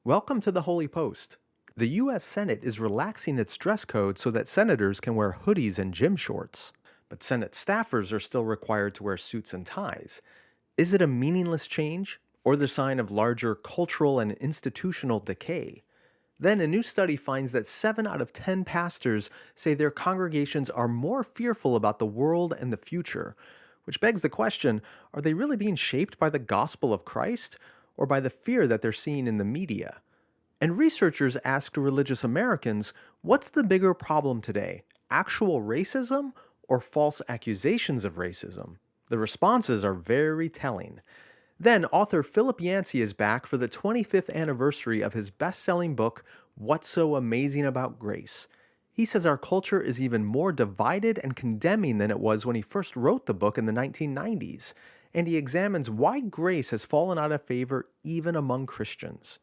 Welcome to the Holy Post. The U.S. Senate is relaxing its dress code so that senators can wear hoodies and gym shorts. But Senate staffers are still required to wear suits and ties. Is it a meaningless change, or the sign of larger cultural and institutional decay? Then a new study finds that 7 out of 10 pastors say their congregations are more fearful about the world and the future, which begs the question, are they really being shaped by the gospel of Christ, or by the fear that they're seeing in the media? And researchers asked religious Americans, what's the bigger problem today, actual racism or false accusations of racism? The responses are very telling. Then author Philip Yancey is back for the 25th anniversary of his best-selling book, What's So Amazing About Grace? He says our culture is even more divided and condemning than it was when he first wrote the book in the 1990s, and he examines why grace has fallen out of favor even among Christians.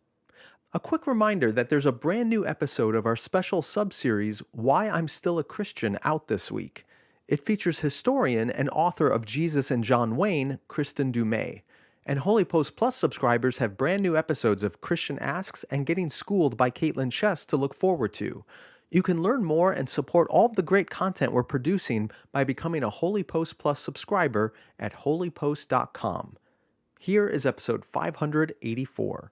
A quick reminder that there's a brand new episode of our special sub-series, Why I'm Still a Christian, out this week. It features historian and author of Jesus and John Wayne, Kristen Dumais. And Holy Post Plus subscribers have brand new episodes of Christian Asks and Getting Schooled by Caitlin Chess to look forward to. You can learn more and support all of the great content we're producing by becoming a Holy Post Plus subscriber at holypost.com. Here is episode 584.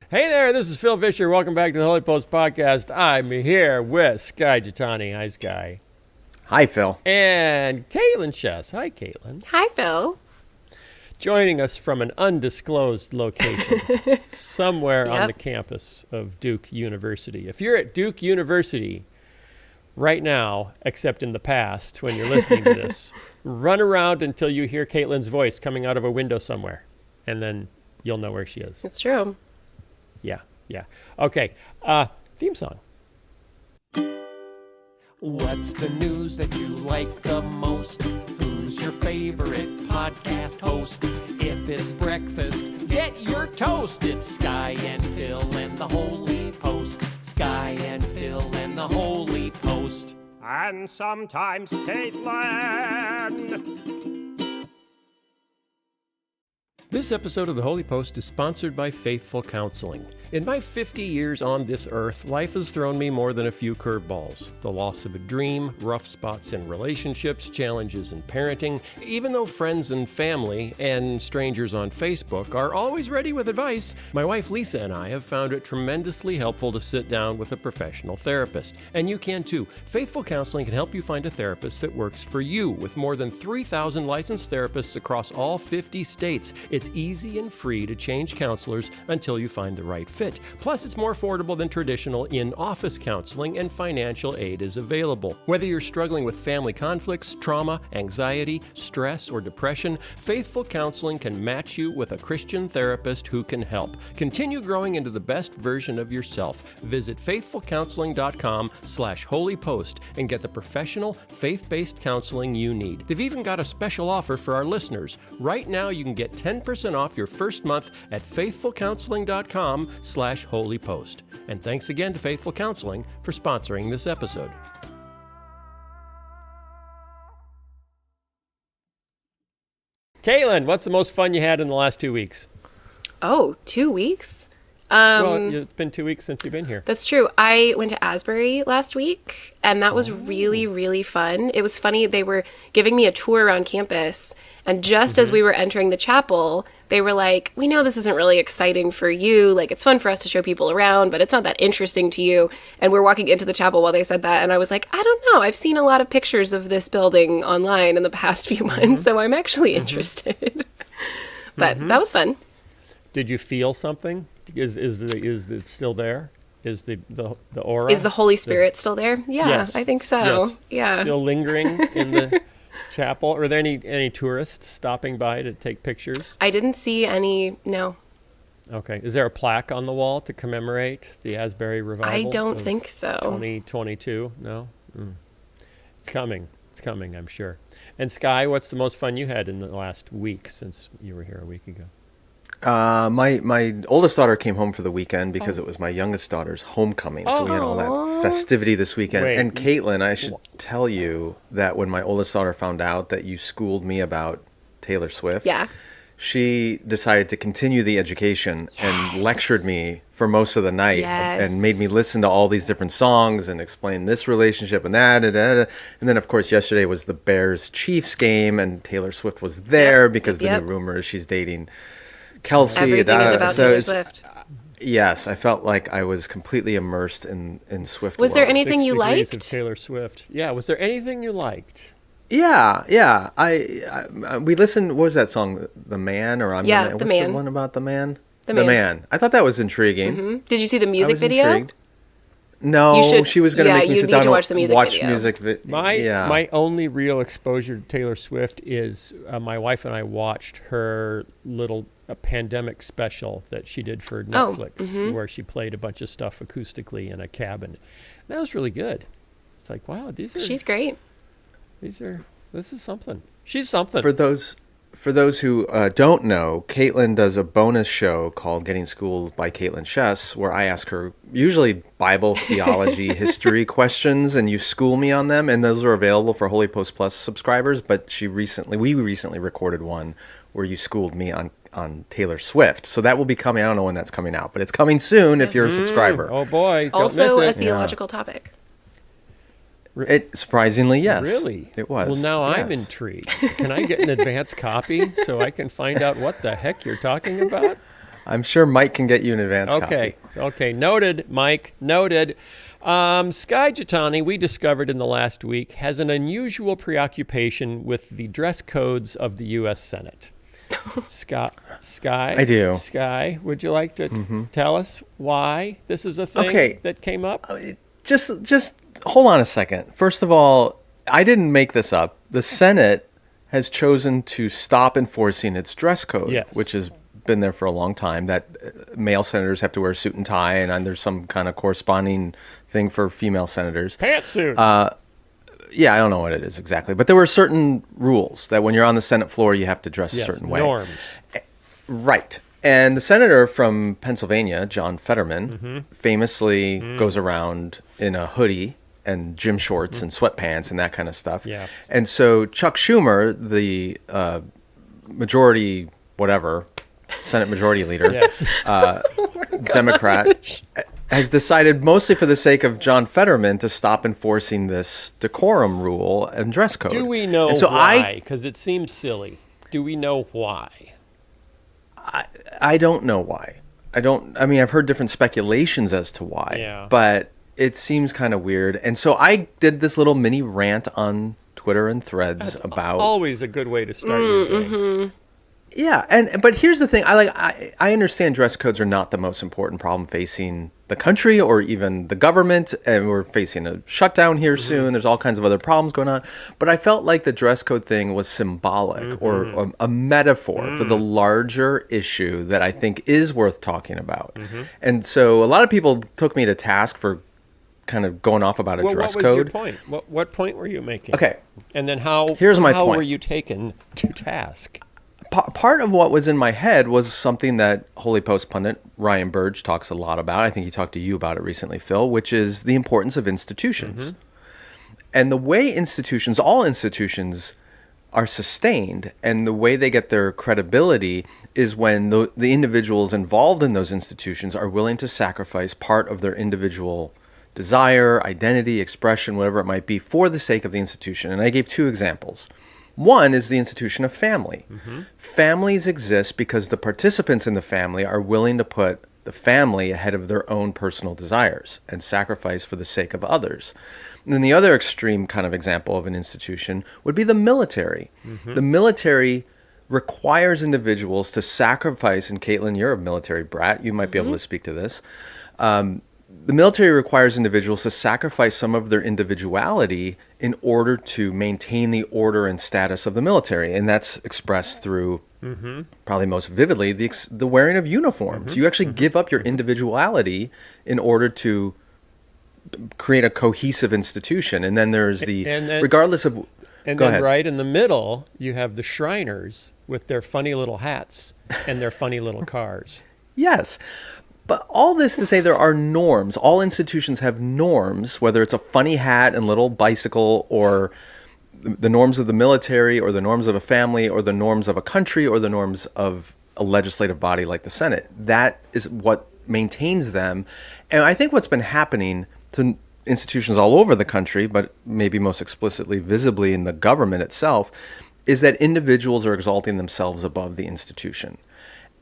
Hey there, this is Phil Fisher. Welcome back to the Holy Post Podcast. I'm here with Sky Jitani. Hi, Sky. Hi, Phil. And Caitlin Chess. Hi, Caitlin. Hi, Phil. Joining us from an undisclosed location somewhere on the campus of Duke University. If you're at Duke University right now, except in the past when you're listening to this, run around until you hear Caitlin's voice coming out of a window somewhere, and then you'll know where she is. It's true. Yeah. Okay, theme song. What's the news that you like the most? Who's your favorite podcast host? If it's breakfast, get your toast. It's Sky and Phil and the Holy Post. Sky and Phil and the Holy Post. And sometimes Caitlin. This episode of the Holy Post is sponsored by Faithful Counseling. In my 50 years on this earth, life has thrown me more than a few curveballs. The loss of a dream, rough spots in relationships, challenges in parenting. Even though friends and family and strangers on Facebook are always ready with advice, my wife Lisa and I have found it tremendously helpful to sit down with a professional therapist. And you can too. Faithful Counseling can help you find a therapist that works for you. With more than 3,000 licensed therapists across all 50 states, it's easy and free to change counselors until you find the right fit. Plus, it's more affordable than traditional in-office counseling, and financial aid is available. Whether you're struggling with family conflicts, trauma, anxiety, stress, or depression, Faithful Counseling can match you with a Christian therapist who can help. Continue growing into the best version of yourself. Visit faithfulcounseling.com/holypost and get the professional, faith-based counseling you need. They've even got a special offer for our listeners. Right now, you can get 10% off your first month at faithfulcounseling.com/holypost. And thanks again to Faithful Counseling for sponsoring this episode. Caitlin, what's the most fun you had in the last 2 weeks? Oh, 2 weeks? Well, it's been 2 weeks since you've been here. That's true. I went to Asbury last week, and that was really, really fun. It was funny. They were giving me a tour around campus, and just as we were entering the chapel, they were like, we know this isn't really exciting for you. Like, it's fun for us to show people around, but it's not that interesting to you. And we're walking into the chapel while they said that, and I was like, I don't know. I've seen a lot of pictures of this building online in the past few months, so I'm actually interested. But that was fun. Did you feel something? Is it still there? Is the aura? Is the Holy Spirit still there? Yeah, yes. I think so. Yes. Yeah. Still lingering in the chapel? Are there any tourists stopping by to take pictures? I didn't see any, no. Okay. Is there a plaque on the wall to commemorate the Asbury revival? I don't think so. 2022? No? It's coming. It's coming, I'm sure. And Sky, what's the most fun you had in the last week since you were here a week ago? My oldest daughter came home for the weekend because it was my youngest daughter's homecoming. So we had all that festivity this weekend. Wait. And Caitlin, I should tell you that when my oldest daughter found out that you schooled me about Taylor Swift, she decided to continue the education and lectured me for most of the night and made me listen to all these different songs and explain this relationship and that. And then, of course, yesterday was the Bears-Chiefs game, and Taylor Swift was there because the new rumor is she's dating Kelsey. Everything is about Taylor Swift. Yes, I felt like I was completely immersed in Swift. Was there anything you liked? Of Taylor Swift. Yeah, was there anything you liked? Yeah. We listened. What was that song? The Man or I'm the Man? The What's Man. the one about the Man? The Man. I thought that was intriguing. Mm-hmm. Did you see the music I was video? Intrigued. No, she was going to make me sit down and watch the music video. My only real exposure to Taylor Swift is my wife and I watched her little pandemic special that she did for Netflix, where she played a bunch of stuff acoustically in a cabin. That was really good. It's like, wow, she's great. This is something. She's something. For those who don't know, Caitlin does a bonus show called Getting Schooled by Caitlin Chess, where I ask her usually Bible, theology, history questions, and you school me on them. And those are available for Holy Post Plus subscribers. But we recently recorded one where you schooled me on Taylor Swift. So that will be coming. I don't know when that's coming out, but it's coming soon if you're a subscriber. Oh boy! Also a theological topic. It surprisingly, yes. Really? It was. Well, now I'm intrigued. Can I get an advance copy so I can find out what the heck you're talking about? I'm sure Mike can get you an advance copy. Okay. Noted, Mike. Noted. Sky Jitani, we discovered in the last week, has an unusual preoccupation with the dress codes of the U.S. Senate. Sky? I do. Sky, would you like to tell us why this is a thing that came up? Just hold on a second. First of all, I didn't make this up. The Senate has chosen to stop enforcing its dress code, which has been there for a long time, that male senators have to wear a suit and tie, and there's some kind of corresponding thing for female senators. Pantsuit. Yeah, I don't know what it is exactly, but there were certain rules that when you're on the Senate floor, you have to dress a certain way. Norms. Right. And the senator from Pennsylvania, John Fetterman, famously goes around in a hoodie and gym shorts and sweatpants and that kind of stuff. Yeah. And so Chuck Schumer, the majority, whatever, Senate Majority Leader, Democrat, has decided, mostly for the sake of John Fetterman, to stop enforcing this decorum rule and dress code. Do we know why? Because it seems silly. Do we know why? I don't know why. I've heard different speculations as to why, but it seems kind of weird. And so I did this little mini rant on Twitter and Threads about... Always a good way to start your day. Yeah, but here's the thing. I understand dress codes are not the most important problem facing the country or even the government, and we're facing a shutdown here soon. There's all kinds of other problems going on. But I felt like the dress code thing was symbolic or a metaphor for the larger issue that I think is worth talking about. And so a lot of people took me to task for kind of going off about a dress code. What was your point? What point were you making? Okay. And then how were you taken to task? Part of what was in my head was something that Holy Post pundit Ryan Burge talks a lot about. I think he talked to you about it recently, Phil, which is the importance of institutions. And the way all institutions are sustained and the way they get their credibility is when the individuals involved in those institutions are willing to sacrifice part of their individual desire, identity, expression, whatever it might be, for the sake of the institution. And I gave two examples. One is the institution of family. Families exist because the participants in the family are willing to put the family ahead of their own personal desires and sacrifice for the sake of others. And then the other extreme kind of example of an institution would be the military. The military requires individuals to sacrifice, and Caitlin, you're a military brat, you might be able to speak to this. The military requires individuals to sacrifice some of their individuality in order to maintain the order and status of the military. And that's expressed through, probably most vividly, the wearing of uniforms. You actually give up your individuality in order to create a cohesive institution. And then there's regardless of... And then right in the middle, you have the Shriners with their funny little hats and their funny little cars. Yes. But all this to say there are norms. All institutions have norms, whether it's a funny hat and little bicycle or, the norms of the military or the norms of a family or the norms of a country or the norms of a legislative body like the Senate. That is what maintains them. And I think what's been happening to institutions all over the country, but maybe most explicitly, visibly in the government itself, is that individuals are exalting themselves above the institution.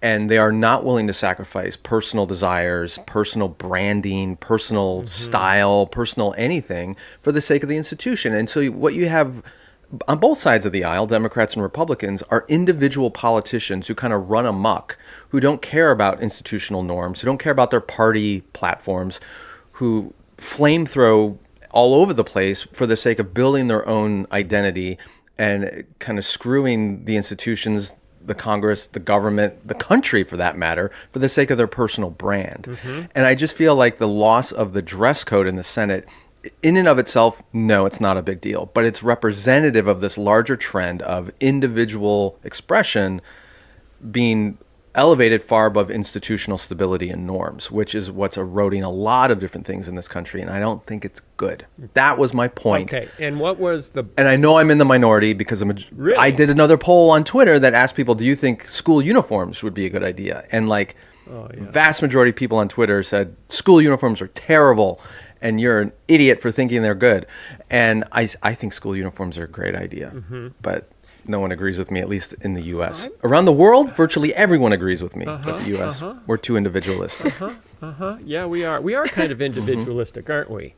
And they are not willing to sacrifice personal desires, personal branding, personal style, personal anything for the sake of the institution. And so what you have on both sides of the aisle, Democrats and Republicans, are individual politicians who kind of run amok, who don't care about institutional norms, who don't care about their party platforms, who flame throw all over the place for the sake of building their own identity and kind of screwing the institutions, the Congress, the government, the country for that matter, for the sake of their personal brand. And I just feel like the loss of the dress code in the Senate, in and of itself, no, it's not a big deal, but it's representative of this larger trend of individual expression being elevated far above institutional stability and norms, which is what's eroding a lot of different things in this country, and I don't think it's good. That was my point. Okay, and what was the... And I know I'm in the minority because Really? I did another poll on Twitter that asked people, do you think school uniforms would be a good idea? And vast majority of people on Twitter said, school uniforms are terrible, and you're an idiot for thinking they're good. And I think school uniforms are a great idea, but no one agrees with me, at least in the U.S. Around the world, virtually everyone agrees with me. But the U.S., we're too individualistic. Yeah, we are. We are kind of individualistic, aren't we?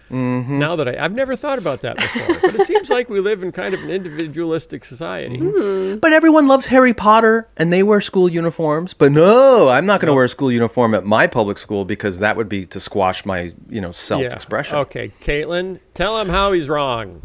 Now that I've never thought about that before, but it seems like we live in kind of an individualistic society. But everyone loves Harry Potter, and they wear school uniforms. But no, I'm not going to wear a school uniform at my public school because that would be to squash my, self-expression. Yeah. Okay, Caitlin, tell him how he's wrong.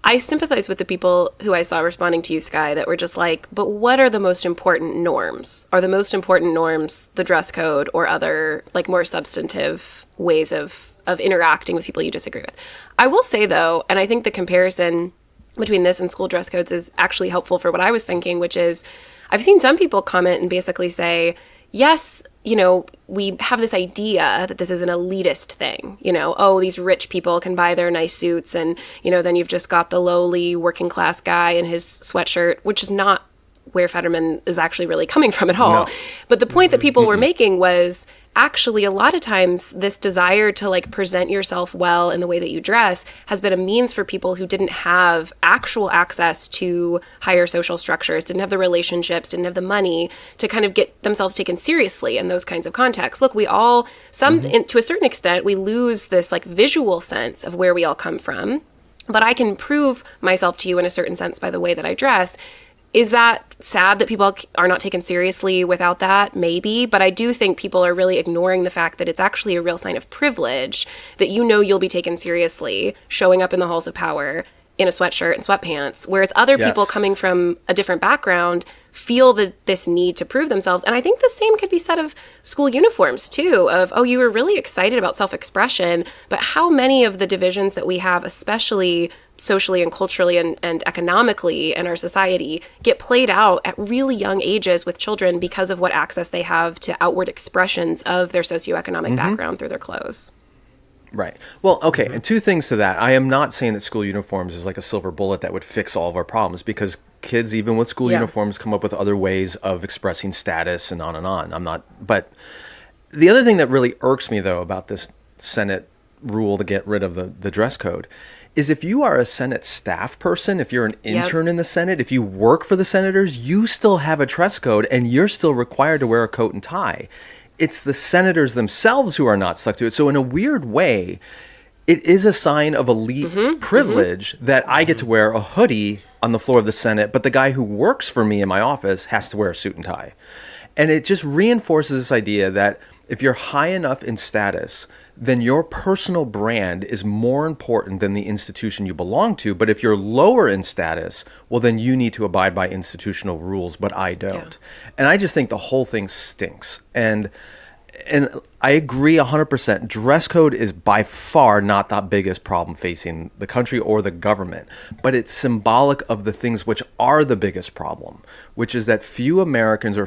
I sympathize with the people who I saw responding to you, Sky, that were just like, but what are the most important norms? Are the most important norms the dress code or other, more substantive ways of interacting with people you disagree with? I will say, though, and I think the comparison between this and school dress codes is actually helpful for what I was thinking, which is I've seen some people comment and basically say, yes, we have this idea that this is an elitist thing, these rich people can buy their nice suits and, then you've just got the lowly working class guy in his sweatshirt, which is not where Fetterman is actually really coming from at all. No. But the point that people were making was actually a lot of times this desire to present yourself well in the way that you dress has been a means for people who didn't have actual access to higher social structures, didn't have the relationships, didn't have the money to kind of get themselves taken seriously in those kinds of contexts. Look, we all, to a certain extent, we lose this visual sense of where we all come from, but I can prove myself to you in a certain sense by the way that I dress. Is that sad that people are not taken seriously without that? Maybe, but I do think people are really ignoring the fact that it's actually a real sign of privilege that you'll be taken seriously showing up in the halls of power in a sweatshirt and sweatpants, whereas other people coming from a different background feel this need to prove themselves. And I think the same could be said of school uniforms too, of, you were really excited about self-expression, but how many of the divisions that we have, especially socially and culturally and economically in our society, get played out at really young ages with children because of what access they have to outward expressions of their socioeconomic background through their clothes. Right. Well, okay, and two things to that. I am not saying that school uniforms is like a silver bullet that would fix all of our problems, because kids, even with school uniforms, come up with other ways of expressing status and on and on. I'm not, but the other thing that really irks me, though, about this Senate rule to get rid of the dress code is if you are a Senate staff person, if you're an intern in the Senate, if you work for the senators, you still have a dress code and you're still required to wear a coat and tie. It's the senators themselves who are not stuck to it. So in a weird way, it is a sign of elite privilege that I get to wear a hoodie on the floor of the Senate, but the guy who works for me in my office has to wear a suit and tie. And it just reinforces this idea that if you're high enough in status, then your personal brand is more important than the institution you belong to. But if you're lower in status, well, then you need to abide by institutional rules, but I don't. Yeah. And I just think the whole thing stinks. And I agree 100%. Dress code is by far not the biggest problem facing the country or the government, but it's symbolic of the things which are the biggest problem, which is that fewer Americans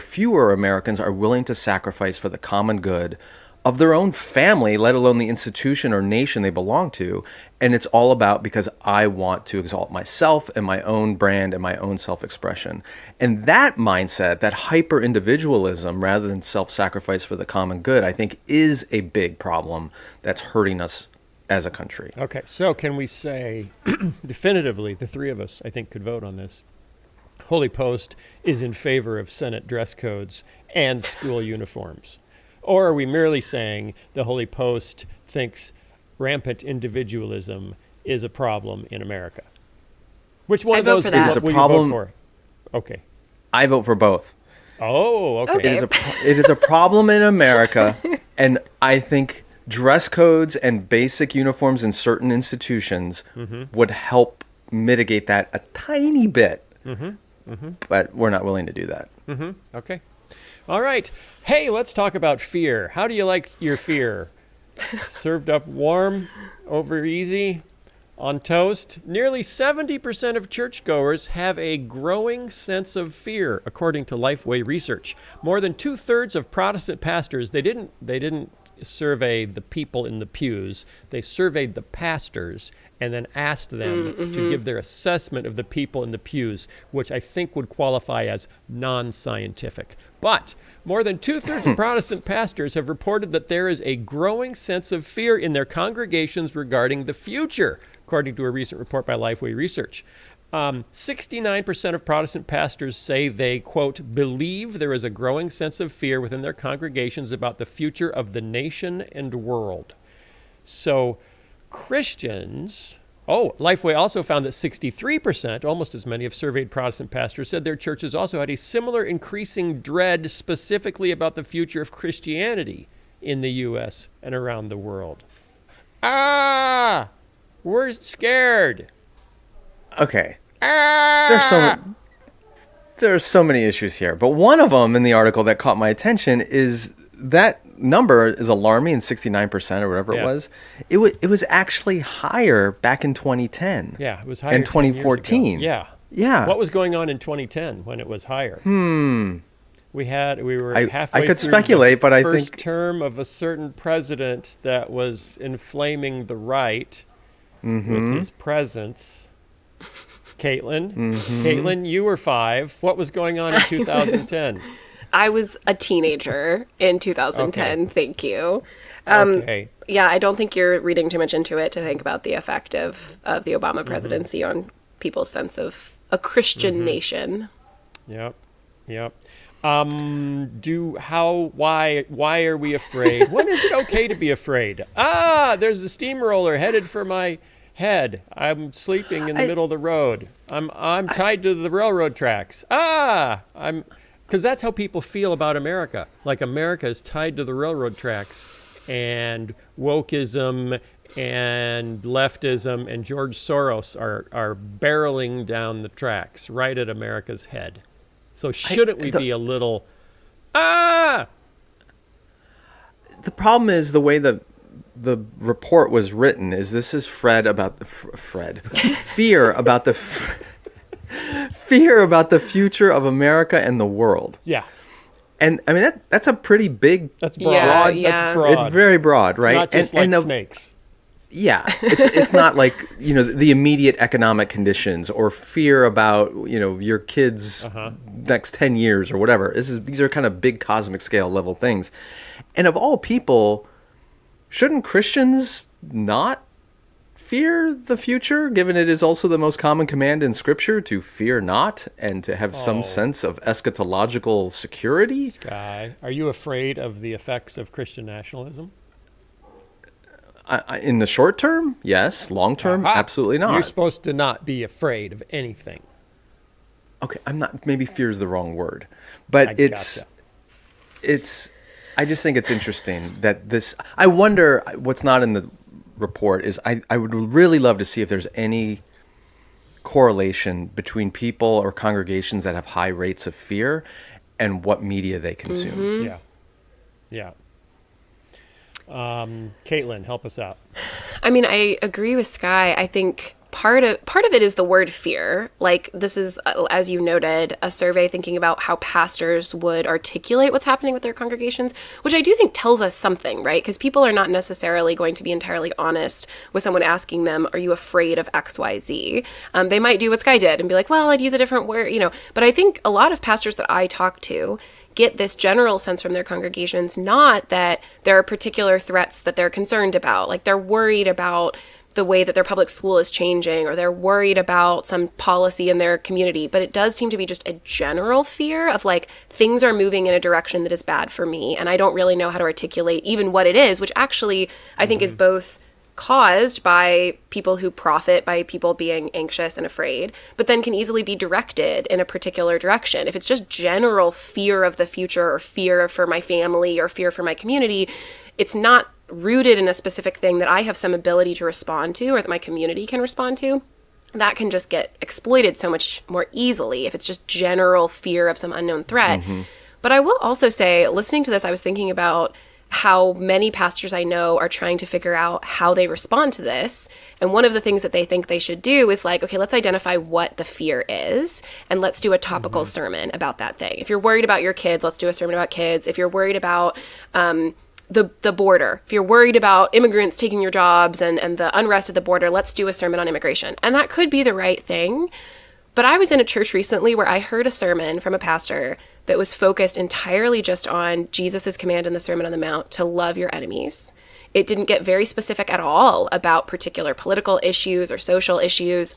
are willing to sacrifice for the common good of their own family, let alone the institution or nation they belong to. And it's all about because I want to exalt myself and my own brand and my own self-expression. And that mindset, that hyper-individualism rather than self-sacrifice for the common good, I think is a big problem that's hurting us as a country. Okay, so can we say definitively, the three of us, I think, could vote on this. Holy Post is in favor of Senate dress codes and school uniforms. Or are we merely saying the Holy Post thinks rampant individualism is a problem in America? Which one I of vote those for that. will you vote for? Okay. I vote for both. Oh, okay. Okay. It is a problem in America, and I think dress codes and basic uniforms in certain institutions would help mitigate that a tiny bit. But we're not willing to do that. Okay. All right. Hey, let's talk about fear. How do you like your fear? Served up warm, over easy, on toast? Nearly 70% of churchgoers have a growing sense of fear, according to Lifeway research. More than 2/3 of Protestant pastors, they didn't survey the people in the pews. They surveyed the pastors and then asked them to give their assessment of the people in the pews, which I think would qualify as non-scientific. But more than 2/3 of Protestant pastors have reported that there is a growing sense of fear in their congregations regarding the future, according to a recent report by Lifeway Research. 69% of Protestant pastors say they, quote, believe there is a growing sense of fear within their congregations about the future of the nation and world. So Christians, Lifeway also found that 63%, almost as many of surveyed Protestant pastors, said their churches also had a similar increasing dread specifically about the future of Christianity in the U.S. and around the world. We're scared. Okay. There are so many issues here, but one of them in the article that caught my attention is that number is alarming, 69% or whatever it was. It was actually higher back in 2010. Yeah, it was higher in 2014. Yeah. Yeah. What was going on in 2010 when it was higher? We were halfway I could through speculate, but I first think term of a certain president that was inflaming the right with his presence. Caitlin, you were 5. What was going on in 2010? I was a teenager in 2010. Okay. Thank you. Okay. Yeah, I don't think you're reading too much into it to think about the effect of the Obama presidency on people's sense of a Christian nation. Yep. Why are we afraid? When is it okay to be afraid? There's a steamroller headed for my head. I'm sleeping in the middle of the road. I'm tied to the railroad tracks. Because that's how people feel about America. Like America is tied to the railroad tracks, and wokeism and leftism and George Soros are barreling down the tracks right at America's head. So shouldn't we be a little, The problem is the way the report was written is this is fear about the fear about the future of America and the world. Yeah. And I mean that's a pretty big. That's broad. Yeah. That's broad. It's very broad, right? It's not just snakes. Yeah, it's not like the immediate economic conditions or fear about your kids' next 10 years or whatever. These are kind of big cosmic scale level things, and of all people, shouldn't Christians not fear the future, given it is also the most common command in Scripture to fear not and to have some sense of eschatological security? Sky, are you afraid of the effects of Christian nationalism? In the short term, yes. Long term, absolutely not. You're supposed to not be afraid of anything. Okay, I'm not. Maybe fear is the wrong word, but I just think it's interesting that this. I wonder what's not in the report is I would really love to see if there's any correlation between people or congregations that have high rates of fear and what media they consume. Yeah. Caitlin, help us out. I mean, I agree with Sky. I think part of it is the word fear. Like, this is, as you noted, a survey thinking about how pastors would articulate what's happening with their congregations, which I do think tells us something, right? Because people are not necessarily going to be entirely honest with someone asking them, are you afraid of XYZ? They might do what Sky did and be like, well, I'd use a different word, But I think a lot of pastors that I talk to get this general sense from their congregations, not that there are particular threats that they're concerned about. Like, they're worried about the way that their public school is changing, or they're worried about some policy in their community. But it does seem to be just a general fear of, like, things are moving in a direction that is bad for me, and I don't really know how to articulate even what it is, which actually I think is both caused by people who profit by people being anxious and afraid, but then can easily be directed in a particular direction. If it's just general fear of the future, or fear for my family, or fear for my community, it's not rooted in a specific thing that I have some ability to respond to, or that my community can respond to. That can just get exploited so much more easily if it's just general fear of some unknown threat. But I will also say, listening to this, I was thinking about how many pastors I know are trying to figure out how they respond to this. And one of the things that they think they should do is like, okay, let's identify what the fear is, and let's do a topical sermon about that thing. If you're worried about your kids, let's do a sermon about kids. If you're worried about the border, if you're worried about immigrants taking your jobs and the unrest at the border, let's do a sermon on immigration. And that could be the right thing. But I was in a church recently where I heard a sermon from a pastor that was focused entirely just on Jesus's command in the Sermon on the Mount to love your enemies. It didn't get very specific at all about particular political issues or social issues.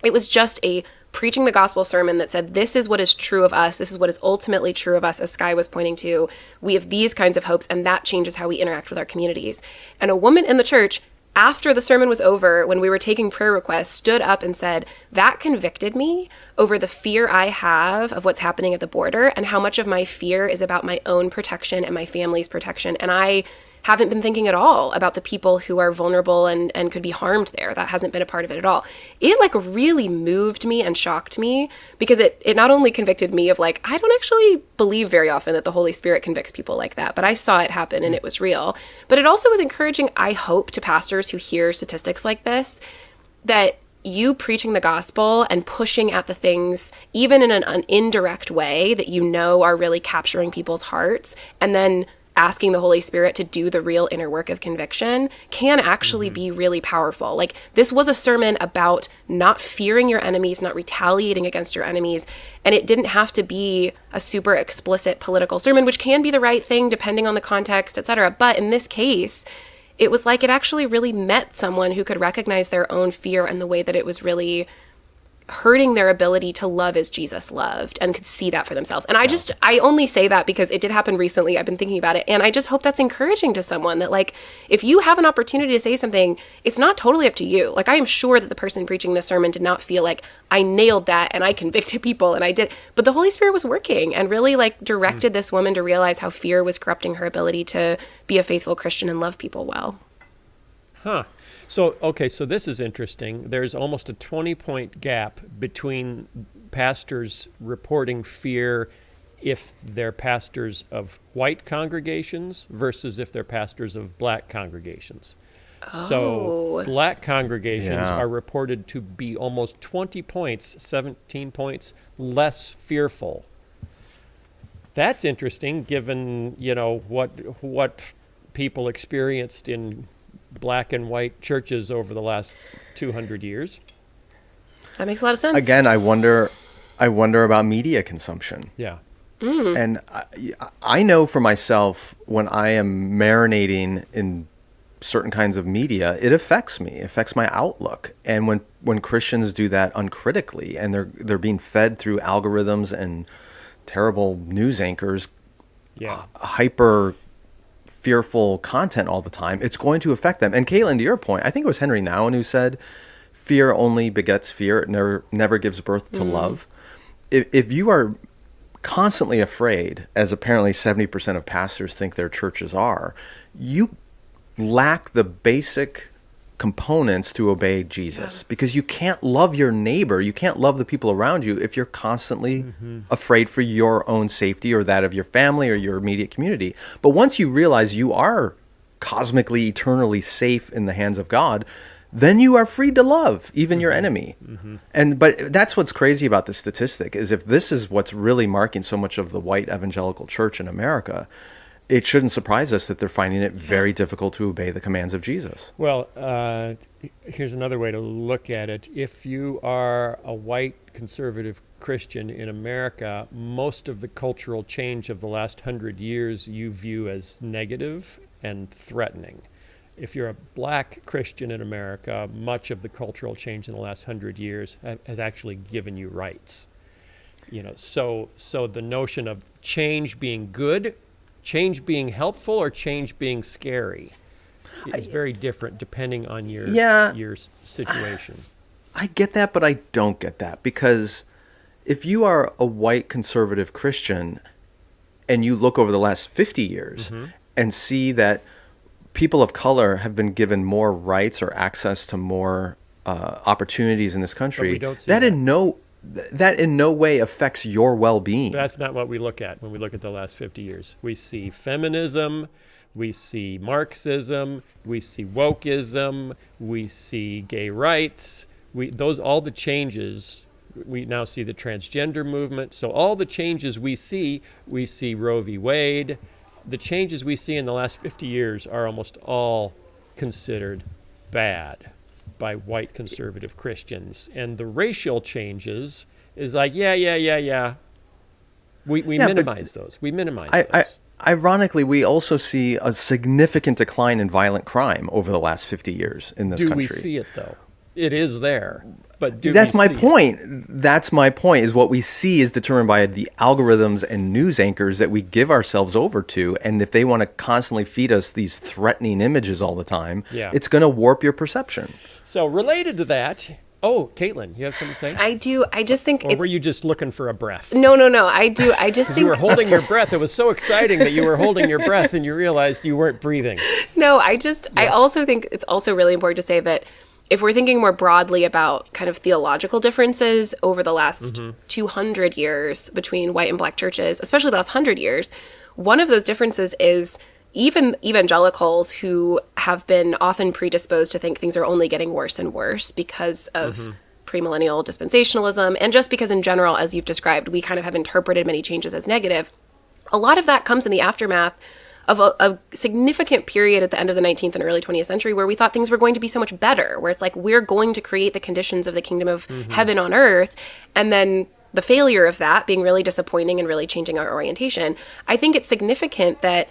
It was just a preaching the gospel sermon that said, this is what is true of us. This is what is ultimately true of us, as Sky was pointing to. We have these kinds of hopes, and that changes how we interact with our communities. And a woman in the church, after the sermon was over, when we were taking prayer requests, stood up and said, that convicted me over the fear I have of what's happening at the border, and how much of my fear is about my own protection and my family's protection. And I haven't been thinking at all about the people who are vulnerable and could be harmed there. That hasn't been a part of it at all. It like really moved me and shocked me, because it not only convicted me of like, I don't actually believe very often that the Holy Spirit convicts people like that, but I saw it happen and it was real. But it also was encouraging, I hope, to pastors who hear statistics like this, that you preaching the gospel and pushing at the things, even in an indirect way that you know are really capturing people's hearts, and then asking the Holy Spirit to do the real inner work of conviction, can actually be really powerful. Like, this was a sermon about not fearing your enemies, not retaliating against your enemies. And it didn't have to be a super explicit political sermon, which can be the right thing depending on the context, etc. But in this case, it was like it actually really met someone who could recognize their own fear and the way that it was really hurting their ability to love as Jesus loved, and could see that for themselves. And I only say that because it did happen recently. I've been thinking about it, and I just hope that's encouraging to someone, that like, if you have an opportunity to say something, it's not totally up to you. Like, I am sure that the person preaching this sermon did not feel like, I nailed that and I convicted people and I did, but the Holy Spirit was working and really like directed this woman to realize how fear was corrupting her ability to be a faithful Christian and love people well. So this is interesting. There's almost a 20-point gap between pastors reporting fear if they're pastors of white congregations versus if they're pastors of black congregations. Oh. So black congregations are reported to be almost 20 points, 17 points less fearful. That's interesting, given, what people experienced in black and white churches over the last 200 years. That makes a lot of sense. Again, I wonder about media consumption. Yeah. And I know for myself, when I am marinating in certain kinds of media, it affects me. It affects my outlook. And when Christians do that uncritically, and they're being fed through algorithms and terrible news anchors, hyper fearful content all the time, it's going to affect them. And Caitlin, to your point, I think it was Henry Nouwen who said, fear only begets fear. It never gives birth to love. If you are constantly afraid, as apparently 70% of pastors think their churches are, you lack the basic components to obey Jesus, because you can't love your neighbor, you can't love the people around you if you're constantly afraid for your own safety or that of your family or your immediate community. But once you realize you are cosmically, eternally safe in the hands of God, then you are free to love even your enemy. But that's what's crazy about this statistic is if this is what's really marking so much of the white evangelical church in America, it shouldn't surprise us that they're finding it very difficult to obey the commands of Jesus. Well, here's another way to look at it. If you are a white conservative Christian in America, most of the cultural change of the last 100 years you view as negative and threatening. If you're a black Christian in America, much of the cultural change in the last 100 years has actually given you rights. So the notion of change being good, change being helpful, or change being scary is very different depending on your situation. I get that, but I don't get that, because if you are a white conservative Christian and you look over the last 50 years and see that people of color have been given more rights or access to more opportunities in this country, But we don't see that in no way affects your well-being. That's not what we look at when we look at the last 50 years. We see feminism, we see Marxism, we see wokeism, we see gay rights. All the changes. We now see the transgender movement. So all the changes we see Roe v. Wade. The changes we see in the last 50 years are almost all considered bad by white conservative Christians. And the racial changes is like, yeah. We minimize those. We minimize those. Ironically, we also see a significant decline in violent crime over the last 50 years in this country. Do we see it, though? It is there. But that's my point. That's my point, is what we see is determined by the algorithms and news anchors that we give ourselves over to. And if they want to constantly feed us these threatening images all the time, it's going to warp your perception. So related to that, Caitlin, you have something to say? I do. I just think Or were you just looking for a breath? No. I do. I just think you were holding your breath. It was so exciting that you were holding your breath and you realized you weren't breathing. No, I also think it's also really important to say that if we're thinking more broadly about kind of theological differences over the last 200 years between white and black churches, especially the last 100 years, one of those differences is even evangelicals who have been often predisposed to think things are only getting worse and worse because of premillennial dispensationalism, and just because in general, as you've described, we kind of have interpreted many changes as negative. A lot of that comes in the aftermath of a significant period at the end of the 19th and early 20th century where we thought things were going to be so much better, where it's like, we're going to create the conditions of the kingdom of heaven on earth. And then the failure of that being really disappointing and really changing our orientation. I think it's significant that,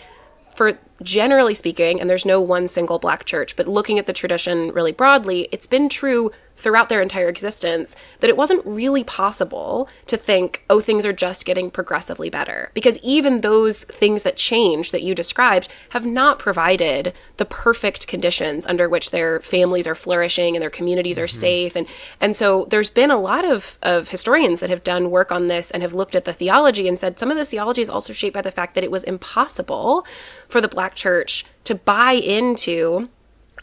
for generally speaking, and there's no one single black church, but looking at the tradition really broadly, it's been true throughout their entire existence that it wasn't really possible to think, things are just getting progressively better. Because even those things that change that you described have not provided the perfect conditions under which their families are flourishing and their communities are safe. And so there's been a lot of historians that have done work on this and have looked at the theology and said some of this theology is also shaped by the fact that it was impossible for the black church to buy into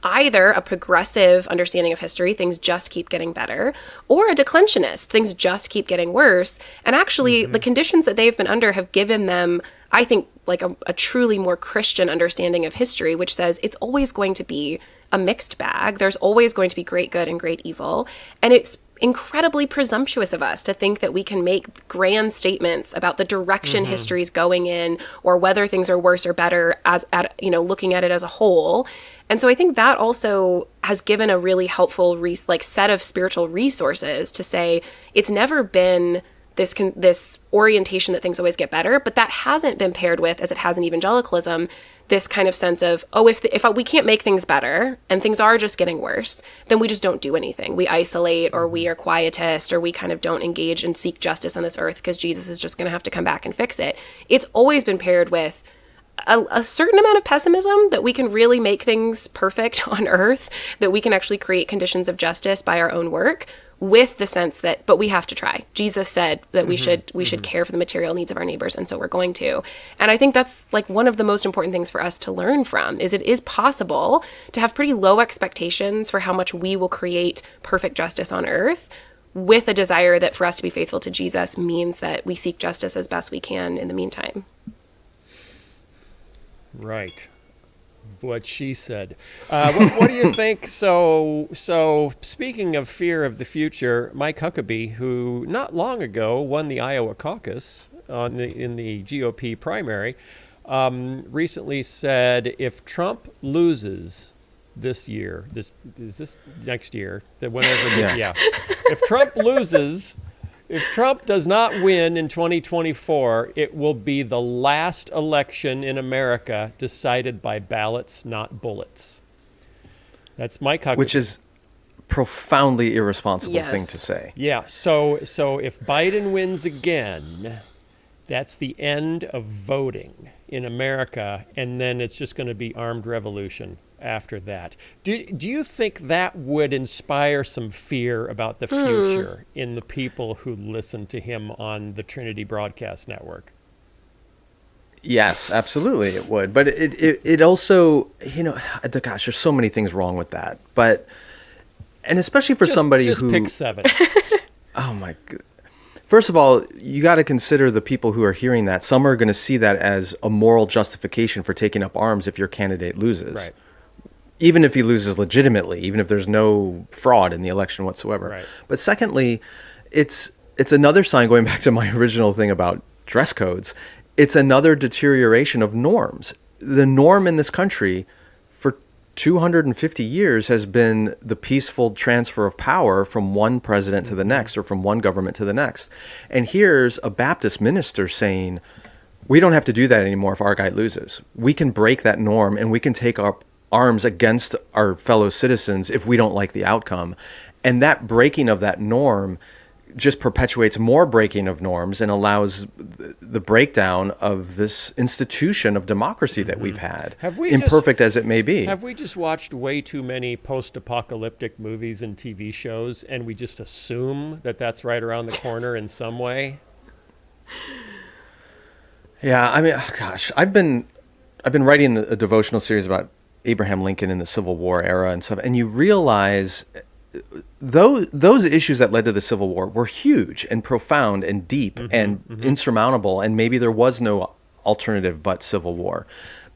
either a progressive understanding of history, things just keep getting better, or a declensionist, things just keep getting worse. And actually, the conditions that they've been under have given them, I think, like a truly more Christian understanding of history, which says it's always going to be a mixed bag. There's always going to be great good and great evil. And it's incredibly presumptuous of us to think that we can make grand statements about the direction history's going in, or whether things are worse or better looking at it as a whole. And so I think that also has given a really helpful set of spiritual resources to say it's never been this orientation that things always get better, but that hasn't been paired with, as it has in evangelicalism, this kind of sense of, if we can't make things better and things are just getting worse, then we just don't do anything. We isolate, or we are quietist, or we kind of don't engage and seek justice on this earth because Jesus is just going to have to come back and fix it. It's always been paired with a certain amount of pessimism that we can really make things perfect on earth, that we can actually create conditions of justice by our own work, with the sense that, but we have to try. Jesus said that we should care for the material needs of our neighbors, and so we're going to. And I think that's like one of the most important things for us to learn from, is it is possible to have pretty low expectations for how much we will create perfect justice on earth, with a desire that for us to be faithful to Jesus means that we seek justice as best we can in the meantime. Right. What she said. What do you think? So speaking of fear of the future, Mike Huckabee, who not long ago won the Iowa caucus in the GOP primary, recently said if Trump loses this year, this next year, that whenever, yeah, if Trump loses. If Trump does not win in 2024, it will be the last election in America decided by ballots, not bullets. That's Mike Huckabee. Which is profoundly irresponsible Yes. thing to say. Yeah, so if Biden wins again, that's the end of voting in America, and then it's just going to be armed revolution after that. Do you think that would inspire some fear about the future in the people who listen to him on the Trinity Broadcast Network? Yes, absolutely it would. But it also, gosh, there's so many things wrong with that. But, and especially for somebody just who... pick 7. Oh my God. First of all, you got to consider the people who are hearing that. Some are going to see that as a moral justification for taking up arms if your candidate loses. Right. Even if he loses legitimately, even if there's no fraud in the election whatsoever. Right. But secondly, it's another sign, going back to my original thing about dress codes, it's another deterioration of norms. The norm in this country for 250 years has been the peaceful transfer of power from one president to the next, or from one government to the next. And here's a Baptist minister saying, we don't have to do that anymore if our guy loses. We can break that norm and we can take up arms against our fellow citizens if we don't like the outcome. And that breaking of that norm just perpetuates more breaking of norms and allows the breakdown of this institution of democracy that we've had, imperfect as it may be. Have we just watched way too many post-apocalyptic movies and TV shows, and we just assume that that's right around the corner in some way? Yeah, I mean, gosh, I've been writing a devotional series about Abraham Lincoln in the Civil War era and stuff, and you realize those issues that led to the Civil War were huge and profound and deep and insurmountable, and maybe there was no alternative but civil war.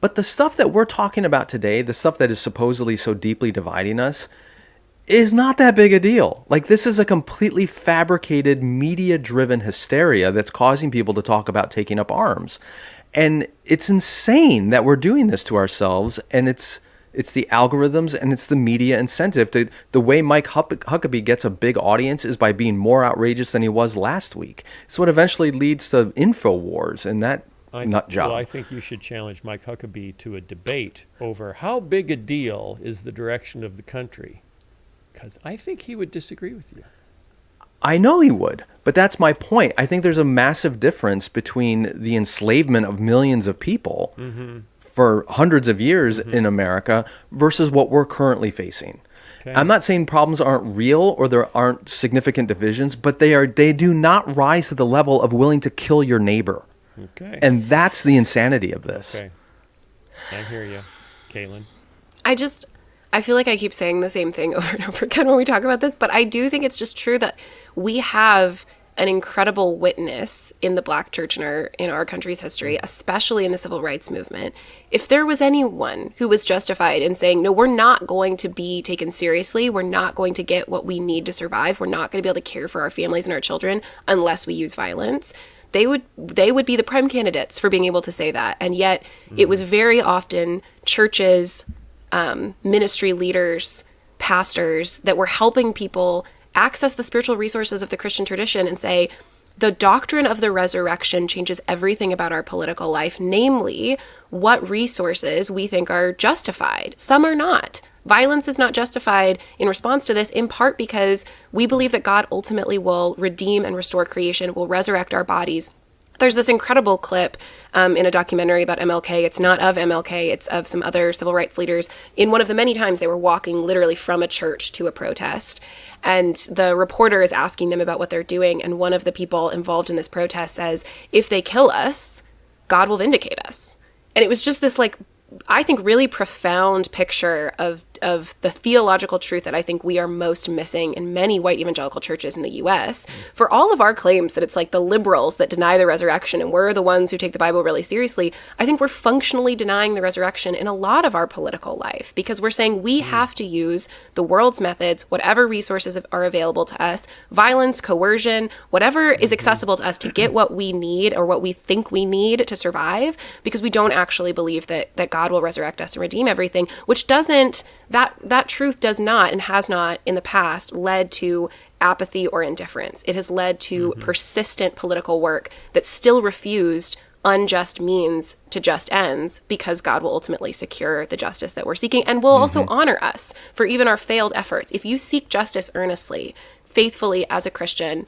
But the stuff that we're talking about today, the stuff that is supposedly so deeply dividing us, is not that big a deal. Like, this is a completely fabricated, media-driven hysteria that's causing people to talk about taking up arms. And it's insane that we're doing this to ourselves, and it's the algorithms and it's the media incentive. The way Mike Huckabee gets a big audience is by being more outrageous than he was last week. It's what eventually leads to InfoWars and that nut job. Well, I think you should challenge Mike Huckabee to a debate over how big a deal is the direction of the country, because I think he would disagree with you. I know he would, but that's my point. I think there's a massive difference between the enslavement of millions of people for hundreds of years in America versus what we're currently facing. Okay. I'm not saying problems aren't real or there aren't significant divisions, but they do not rise to the level of willing to kill your neighbor. Okay. And that's the insanity of this. Okay. I hear you, Caitlin. I feel like I keep saying the same thing over and over again when we talk about this, but I do think it's just true that we have an incredible witness in the Black church in our country's history, especially in the civil rights movement. If there was anyone who was justified in saying, no, we're not going to be taken seriously, we're not going to get what we need to survive, we're not going to be able to care for our families and our children unless we use violence, they would be the prime candidates for being able to say that. And yet it was very often churches, ministry leaders, pastors that were helping people access the spiritual resources of the Christian tradition and say, the doctrine of the resurrection changes everything about our political life, namely what resources we think are justified. Some are not. Violence is not justified in response to this, in part because we believe that God ultimately will redeem and restore creation, will resurrect our bodies. There's this incredible clip in a documentary about MLK. It's not of MLK, it's of some other civil rights leaders. In one of the many times they were walking literally from a church to a protest. And the reporter is asking them about what they're doing. And one of the people involved in this protest says, if they kill us, God will vindicate us. And it was just this, like, I think really profound picture of of the theological truth that I think we are most missing in many white evangelical churches in the US. For all of our claims that it's like the liberals that deny the resurrection and we're the ones who take the Bible really seriously, I think we're functionally denying the resurrection in a lot of our political life, because we're saying we have to use the world's methods, whatever resources are available to us, violence, coercion, whatever is accessible to us to get what we need or what we think we need to survive, because we don't actually believe that God will resurrect us and redeem everything, which doesn't, that truth does not and has not in the past led to apathy or indifference. It has led to persistent political work that still refused unjust means to just ends, because God will ultimately secure the justice that we're seeking and will also honor us for even our failed efforts. If you seek justice earnestly, faithfully as a Christian,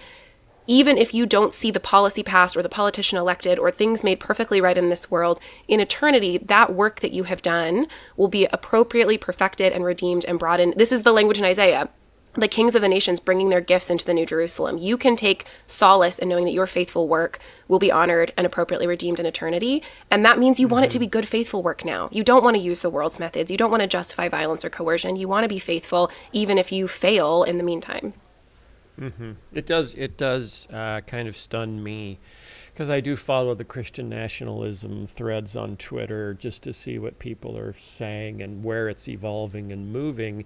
even if you don't see the policy passed or the politician elected or things made perfectly right in this world, in eternity, that work that you have done will be appropriately perfected and redeemed and brought in. This is the language in Isaiah. The kings of the nations bringing their gifts into the New Jerusalem. You can take solace in knowing that your faithful work will be honored and appropriately redeemed in eternity. And that means you want it to be good, faithful work now. You don't want to use the world's methods. You don't want to justify violence or coercion. You want to be faithful, even if you fail in the meantime. It does kind of stun me, because I do follow the Christian nationalism threads on Twitter just to see what people are saying and where it's evolving and moving.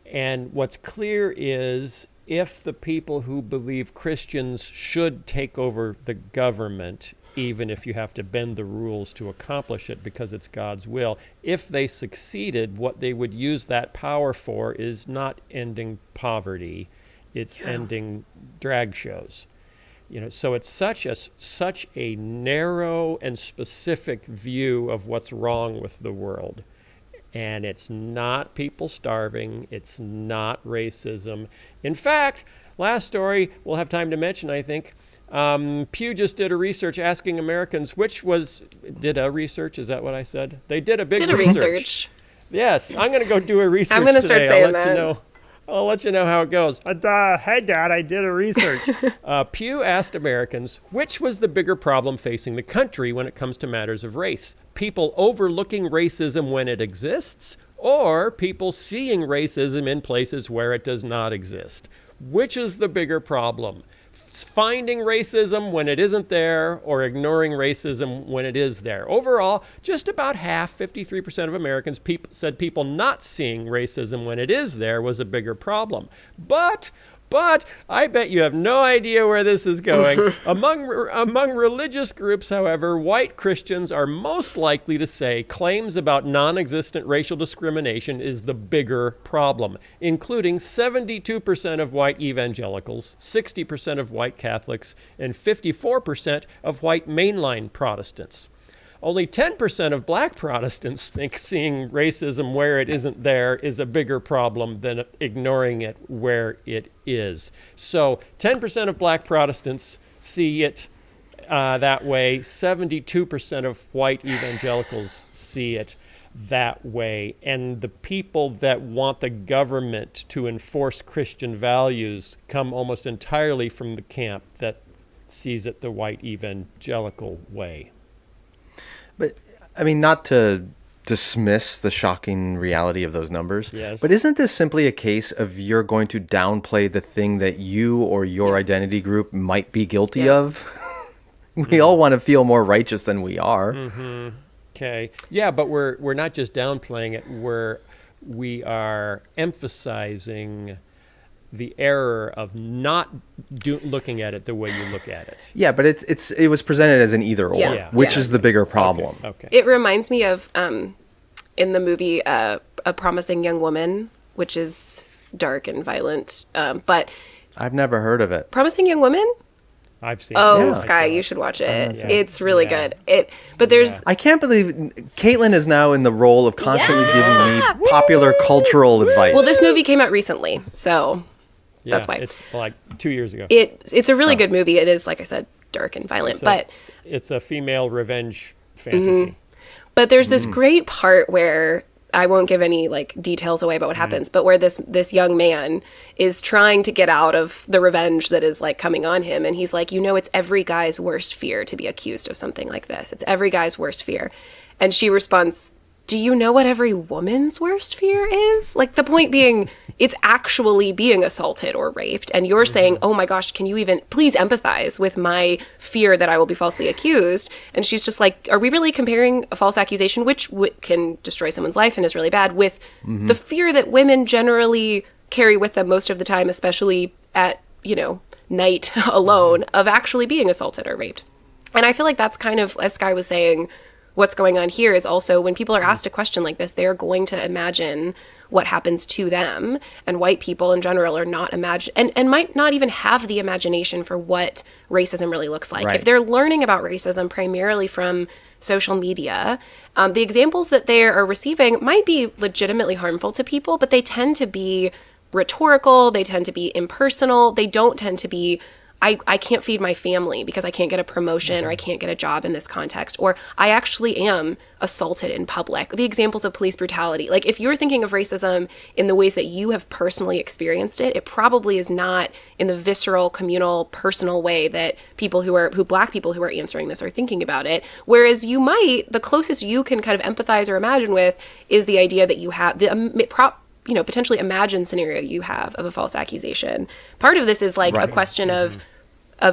And what's clear is, if the people who believe Christians should take over the government, even if you have to bend the rules to accomplish it because it's God's will, if they succeeded, what they would use that power for is not ending poverty. It's ending drag shows. So it's such a narrow and specific view of what's wrong with the world. And it's not people starving. It's not racism. In fact, last story we'll have time to mention, I think. Pew just did a research asking Americans did a research, is that what I said? They did a big research. Yes, I'm going to go do a research I'm going to start saying that. I'll let you know how it goes. Hey, Dad, I did a research. Pew asked Americans which was the bigger problem facing the country when it comes to matters of race. People overlooking racism when it exists, or people seeing racism in places where it does not exist. Which is the bigger problem? Finding racism when it isn't there, or ignoring racism when it is there? Overall, just about half, 53% of Americans said people not seeing racism when it is there was a bigger problem. But I bet you have no idea where this is going. Among religious groups, however, white Christians are most likely to say claims about non-existent racial discrimination is the bigger problem, including 72% of white evangelicals, 60% of white Catholics, and 54% of white mainline Protestants. Only 10% of black Protestants think seeing racism where it isn't there is a bigger problem than ignoring it where it is. So 10% of black Protestants see it that way. 72% of white evangelicals see it that way. And the people that want the government to enforce Christian values come almost entirely from the camp that sees it the white evangelical way. But, I mean, not to dismiss the shocking reality of those numbers, yes, but isn't this simply a case of you're going to downplay the thing that you or your identity group might be guilty of? We all want to feel more righteous than we are. Okay. Yeah, but we're not just downplaying it. We are emphasizing the error of not looking at it the way you look at it. Yeah, but it was presented as an either or, which is the bigger problem. Okay. It reminds me of in the movie A Promising Young Woman, which is dark and violent, but I've never heard of it. Promising Young Woman? I've seen it. it. Sky, you should watch it. It's really good. But there's I can't believe Caitlin is now in the role of constantly giving me popular cultural advice. Well, this movie came out recently, so that's why. It's like 2 years ago. It's a really good movie. It is, like I said, dark and violent, but it's a female revenge fantasy. But there's this great part where I won't give any details away about what happens, but where this young man is trying to get out of the revenge that is coming on him, and he's like, it's every guy's worst fear to be accused of something like this. It's every guy's worst fear. And she responds do you know what every woman's worst fear is? Like, the point being, it's actually being assaulted or raped. And you're saying, oh my gosh, can you even please empathize with my fear that I will be falsely accused? And she's just like, are we really comparing a false accusation, which can destroy someone's life and is really bad, with the fear that women generally carry with them most of the time, especially at, night alone, of actually being assaulted or raped? And I feel like that's kind of, as Skye was saying, what's going on here is also when people are asked a question like this, they're going to imagine what happens to them. And white people in general are not and might not even have the imagination for what racism really looks like. Right. If they're learning about racism primarily from social media, the examples that they are receiving might be legitimately harmful to people, but they tend to be rhetorical, they tend to be impersonal, they don't tend to be, I can't feed my family because I can't get a promotion or I can't get a job in this context, or I actually am assaulted in public. The examples of police brutality. Like, if you're thinking of racism in the ways that you have personally experienced it, it probably is not in the visceral, communal, personal way that Black people who are answering this are thinking about it. Whereas the closest you can kind of empathize or imagine with is the idea that you have potentially imagined scenario you have of a false accusation. Part of this is like a question of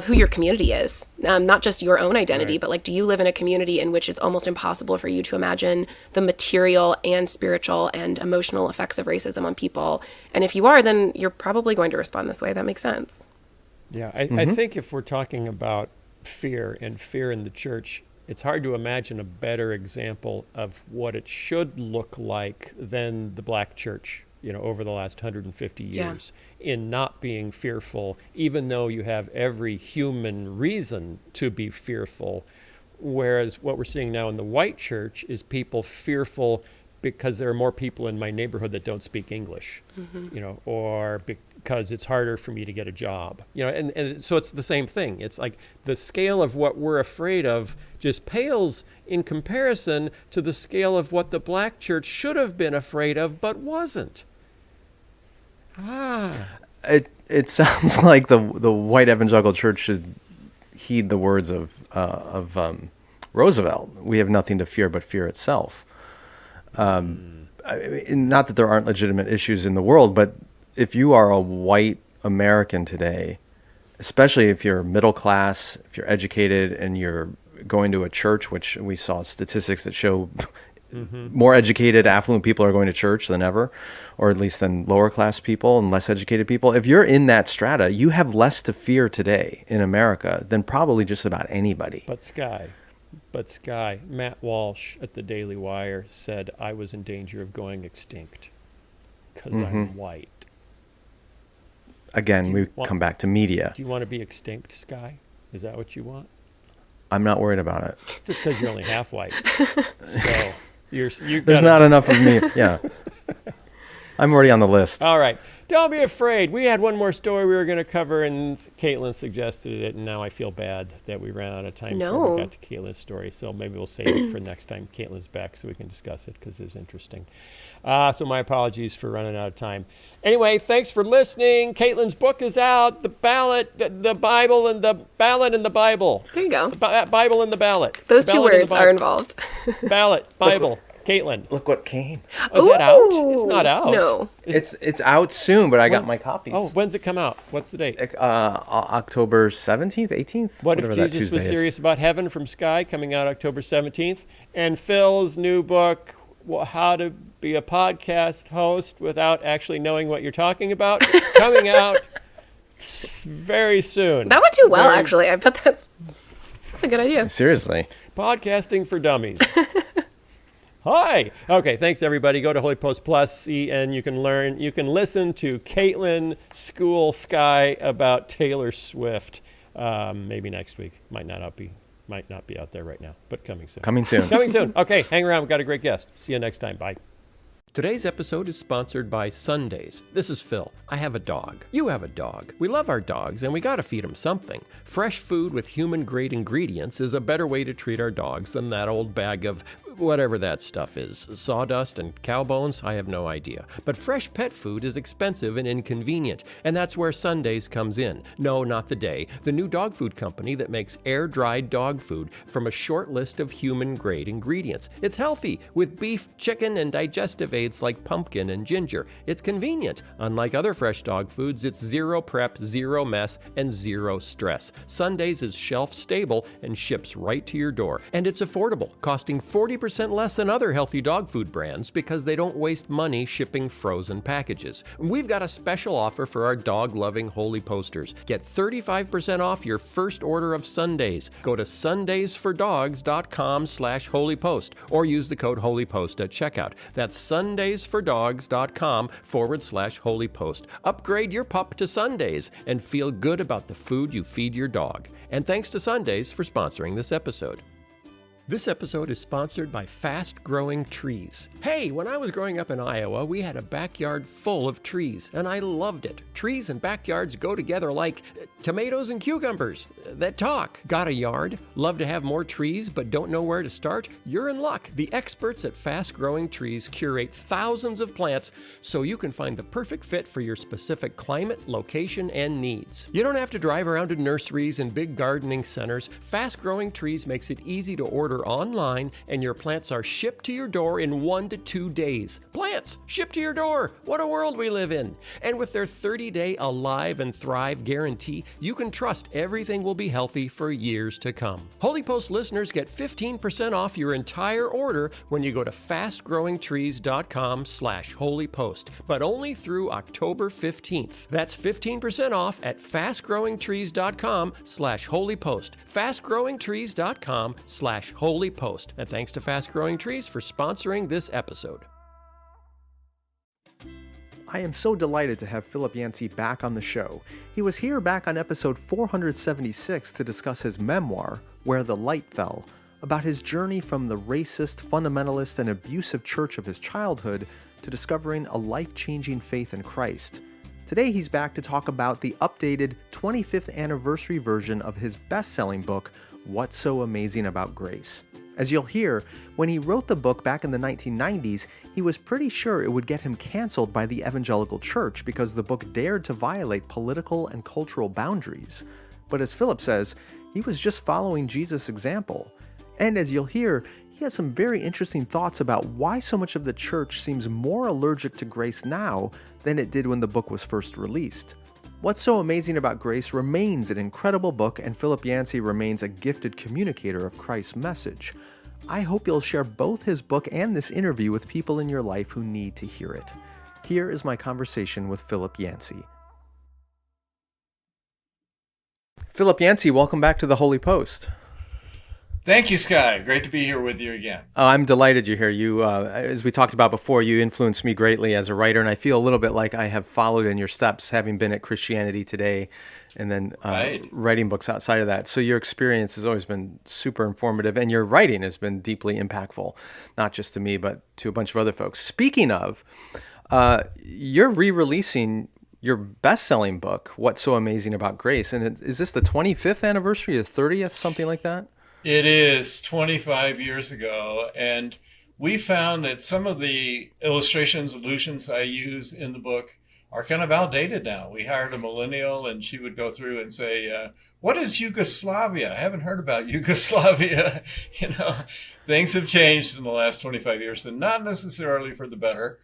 who your community is, not just your own identity, but like, do you live in a community in which it's almost impossible for you to imagine the material and spiritual and emotional effects of racism on people? And if you are, then you're probably going to respond this way. That makes sense. Yeah, I think if we're talking about fear and fear in the church, it's hard to imagine a better example of what it should look like than the Black church, over the last 150 years in not being fearful, even though you have every human reason to be fearful. Whereas what we're seeing now in the white church is people fearful because there are more people in my neighborhood that don't speak English, or because it's harder for me to get a job, and so it's the same thing. It's like the scale of what we're afraid of just pales in comparison to the scale of what the Black church should have been afraid of but wasn't. It sounds like the white evangelical church should heed the words of Roosevelt. We have nothing to fear but fear itself. Not that there aren't legitimate issues in the world, but if you are a white American today, especially if you're middle class, if you're educated and you're going to a church, which we saw statistics that show more educated, affluent people are going to church than ever, or at least than lower class people and less educated people. If you're in that strata, you have less to fear today in America than probably just about anybody. But Skye, Matt Walsh at the Daily Wire said I was in danger of going extinct because I'm white. Again, we come back to media. Do you want to be extinct, Skye? Is that what you want? I'm not worried about it. Just because you're only half white. So there's not enough of me. Yeah. I'm already on the list. All right. Don't be afraid. We had one more story we were going to cover, and Caitlin suggested it, and now I feel bad that we ran out of time before we got to Caitlin's story. So maybe we'll save it for next time Caitlin's back so we can discuss it because it's interesting. So my apologies for running out of time. Anyway, thanks for listening. Caitlin's book is out, The Ballot, the Bible, and the Ballot and the Bible. There you go. Bible and the Ballot. Those two words are involved. Ballot, Bible. Caitlin. Look what came. Oh, is that out? It's not out. No. It's out soon, but I got my copies. Oh, when's it come out? What's the date? October 17th, 18th? What If Jesus Was Serious About Heaven from Skye, coming out October 17th. And Phil's new book, How to Be a Podcast Host Without Actually Knowing What You're Talking About, coming out very soon. That would do well, actually. I bet that's a good idea. Seriously. Podcasting for Dummies. Hi. Okay, thanks everybody. Go to Holy Post Plus, and you can listen to Caitlin school Skye about Taylor Swift. Maybe next week. Might not be out there right now, but coming soon. Coming soon. Okay, hang around. We've got a great guest. See you next time. Bye. Today's episode is sponsored by Sundays. This is Phil. I have a dog. You have a dog. We love our dogs, and we gotta feed them something. Fresh food with human-grade ingredients is a better way to treat our dogs than that old bag of Whatever that stuff is, sawdust and cow bones, I have no idea. But fresh pet food is expensive and inconvenient, and that's where Sundays comes in. No, not the day. The new dog food company that makes air-dried dog food from a short list of human-grade ingredients. It's healthy, with beef, chicken, and digestive aids like pumpkin and ginger. It's convenient. Unlike other fresh dog foods, it's zero prep, zero mess, and zero stress. Sundays is shelf-stable and ships right to your door. And it's affordable, costing 40% less than other healthy dog food brands because they don't waste money shipping frozen packages. We've got a special offer for our dog-loving Holy Posters. Get 35% off your first order of Sundays. Go to sundaysfordogs.com/holypost or use the code HOLYPOST at checkout. That's sundaysfordogs.com/holypost. Upgrade your pup to Sundays and feel good about the food you feed your dog. And thanks to Sundays for sponsoring this episode. This episode is sponsored by Fast Growing Trees. Hey, when I was growing up in Iowa, we had a backyard full of trees, and I loved it. Trees and backyards go together like tomatoes and cucumbers that talk. Got a yard? Love to have more trees, but don't know where to start? You're in luck. The experts at Fast Growing Trees curate thousands of plants so you can find the perfect fit for your specific climate, location, and needs. You don't have to drive around to nurseries and big gardening centers. Fast Growing Trees makes it easy to order online, and your plants are shipped to your door in 1 to 2 days. Plants shipped to your door. What a world we live in. And with their 30-day Alive and Thrive guarantee, you can trust everything will be healthy for years to come. Holy Post listeners get 15% off your entire order when you go to fastgrowingtrees.com/holypost, but only through October 15th. That's 15% off at fastgrowingtrees.com/holypost. fastgrowingtrees.com/holypost. And thanks to Fast Growing Trees for sponsoring this episode. I am so delighted to have Philip Yancey back on the show. He was here back on episode 476 to discuss his memoir, Where the Light Fell, about his journey from the racist, fundamentalist, and abusive church of his childhood to discovering a life-changing faith in Christ. Today he's back to talk about the updated 25th anniversary version of his best-selling book, What's So Amazing About Grace. As you'll hear, when he wrote the book back in the 1990s, he was pretty sure it would get him canceled by the Evangelical Church because the book dared to violate political and cultural boundaries. But as Philip says, he was just following Jesus' example. And as you'll hear, he has some very interesting thoughts about why so much of the church seems more allergic to grace now than it did when the book was first released. What's So Amazing About Grace remains an incredible book, and Philip Yancey remains a gifted communicator of Christ's message. I hope you'll share both his book and this interview with people in your life who need to hear it. Here is my conversation with Philip Yancey. Philip Yancey, welcome back to the Holy Post. Thank you, Sky. Great to be here with you again. I'm delighted you're here. You, as we talked about before, you influenced me greatly as a writer, and I feel a little bit like I have followed in your steps, having been at Christianity Today and then writing books outside of that. So your experience has always been super informative, and your writing has been deeply impactful, not just to me, but to a bunch of other folks. Speaking of, you're re-releasing your best-selling book, What's So Amazing About Grace, and is this the 25th anniversary, the 30th, something like that? It is 25 years ago, and we found that some of the illustrations, allusions I use in the book are kind of outdated now. We hired a millennial, and she would go through and say, what is Yugoslavia? I haven't heard about Yugoslavia. Things have changed in the last 25 years, and not necessarily for the better.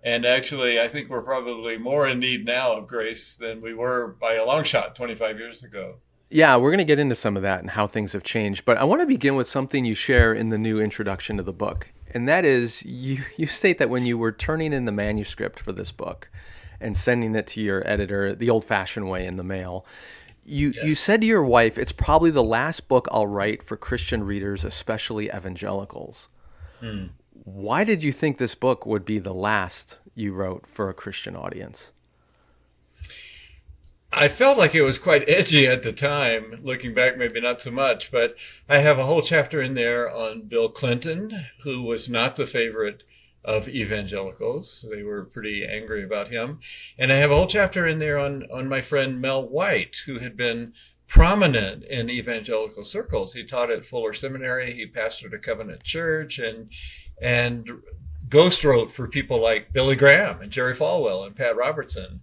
And actually, I think we're probably more in need now of grace than we were by a long shot 25 years ago. Yeah, we're going to get into some of that and how things have changed. But I want to begin with something you share in the new introduction to the book. And that is, you state that when you were turning in the manuscript for this book and sending it to your editor the old-fashioned way in the mail, you said to your wife, it's probably the last book I'll write for Christian readers, especially evangelicals. Why did you think this book would be the last you wrote for a Christian audience? I felt like it was quite edgy at the time. Looking back, maybe not so much, but I have a whole chapter in there on Bill Clinton, who was not the favorite of evangelicals. They were pretty angry about him. And I have a whole chapter in there on my friend Mel White, who had been prominent in evangelical circles. He taught at Fuller Seminary. He pastored a covenant church and ghost wrote for people like Billy Graham and Jerry Falwell and Pat Robertson.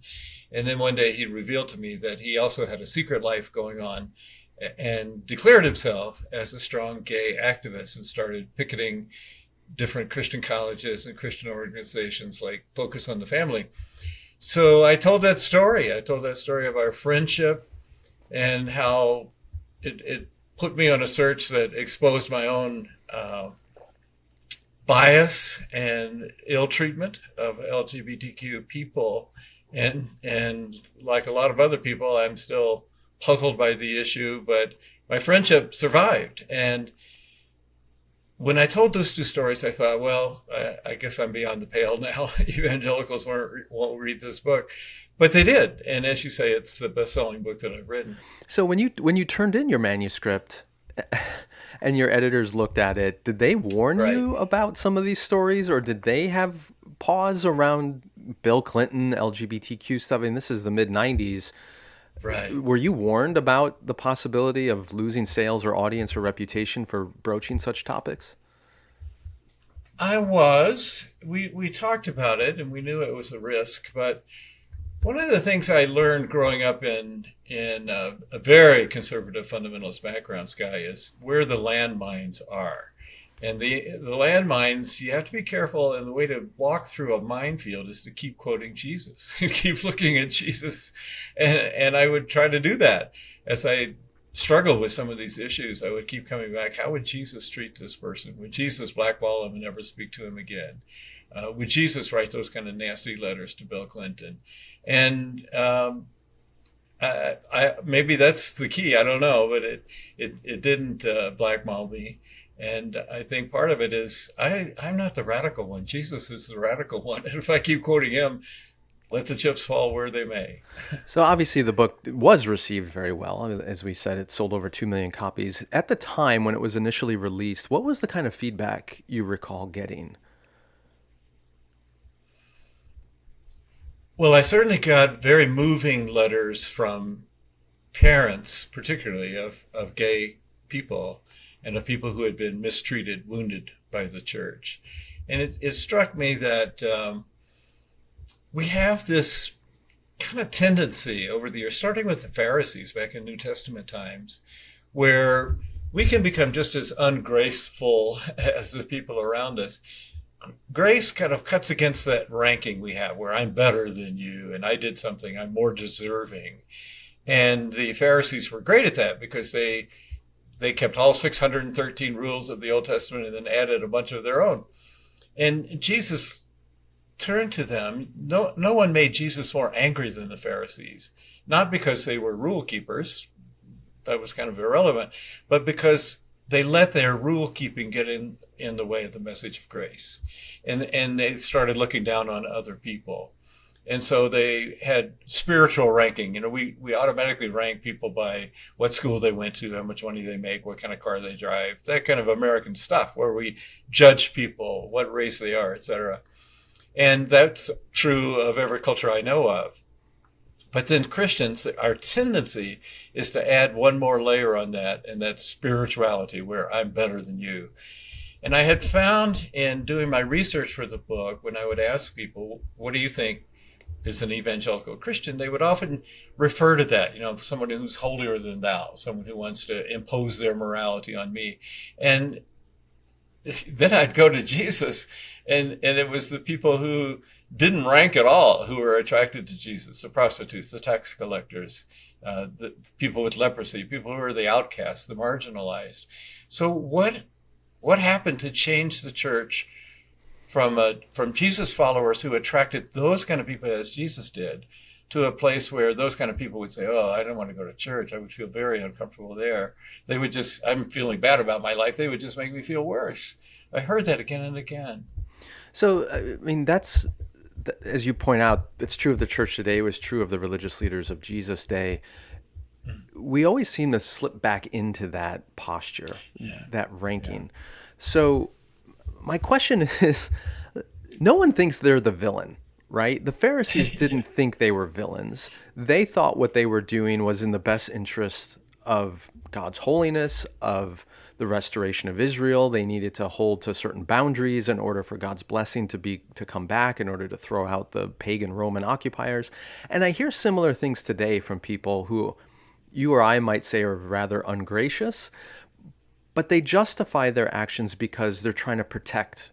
And then one day he revealed to me that he also had a secret life going on and declared himself as a strong gay activist and started picketing different Christian colleges and Christian organizations like Focus on the Family. So I told that story. I told that story of our friendship and how it put me on a search that exposed my own bias and ill treatment of LGBTQ people. And like a lot of other people, I'm still puzzled by the issue, but my friendship survived. And when I told those two stories, I thought, well, I guess I'm beyond the pale now. Evangelicals won't read this book. But they did. And as you say, it's the best-selling book that I've written. So when you turned in your manuscript and your editors looked at it, did they warn you about some of these stories, or did they have pause around Bill Clinton, LGBTQ stuff? I mean, this is the mid-'90s. Right. Were you warned about the possibility of losing sales or audience or reputation for broaching such topics? I was. We talked about it, and we knew it was a risk. But one of the things I learned growing up in a very conservative fundamentalist background, Sky, is where the landmines are. And the landmines, you have to be careful, and the way to walk through a minefield is to keep quoting Jesus, keep looking at Jesus. And I would try to do that. As I struggled with some of these issues, I would keep coming back. How would Jesus treat this person? Would Jesus blackball him and never speak to him again? Would Jesus write those kind of nasty letters to Bill Clinton? And maybe that's the key. I don't know, but it didn't blackmail me. And I think part of it is I'm not the radical one. Jesus is the radical one. And if I keep quoting him, let the chips fall where they may. So obviously the book was received very well. As we said, it sold over 2 million copies. At the time when it was initially released, what was the kind of feedback you recall getting? Well, I certainly got very moving letters from parents, particularly of gay people, and of people who had been mistreated, wounded by the church. And it struck me that we have this kind of tendency over the years, starting with the Pharisees back in New Testament times, where we can become just as ungraceful as the people around us. Grace kind of cuts against that ranking we have where I'm better than you and I did something, I'm more deserving. And the Pharisees were great at that because they kept all 613 rules of the Old Testament and then added a bunch of their own. And Jesus turned to them. No one made Jesus more angry than the Pharisees, not because they were rule keepers. That was kind of irrelevant, but because they let their rule keeping get in the way of the message of grace. And they started looking down on other people. And so they had spiritual ranking. You know, we automatically rank people by what school they went to, how much money they make, what kind of car they drive, that kind of American stuff where we judge people, what race they are, etc. And that's true of every culture I know of. But then Christians, our tendency is to add one more layer on that, and that's spirituality, where I'm better than you. And I had found in doing my research for the book, when I would ask people, what do you think is an evangelical Christian? They would often refer to that, you know, someone who's holier than thou, someone who wants to impose their morality on me. And then I'd go to Jesus, and it was the people who didn't rank at all who were attracted to Jesus, the prostitutes, the tax collectors, the people with leprosy, people who are the outcasts, the marginalized. So what happened to change the church from Jesus followers who attracted those kind of people as Jesus did to a place where those kind of people would say, oh, I don't want to go to church. I would feel very uncomfortable there. They would just, I'm feeling bad about my life. They would just make me feel worse. I heard that again and again. So, I mean, that's, as you point out, it's true of the church today. It was true of the religious leaders of Jesus' day. We always seem to slip back into that posture, that ranking. Yeah. So my question is, no one thinks they're the villain, right? The Pharisees didn't think they were villains. They thought what they were doing was in the best interest of God's holiness, of the restoration of Israel. They needed to hold to certain boundaries in order for God's blessing to come back, in order to throw out the pagan Roman occupiers. And I hear similar things today from people who you or I might say are rather ungracious, but they justify their actions because they're trying to protect,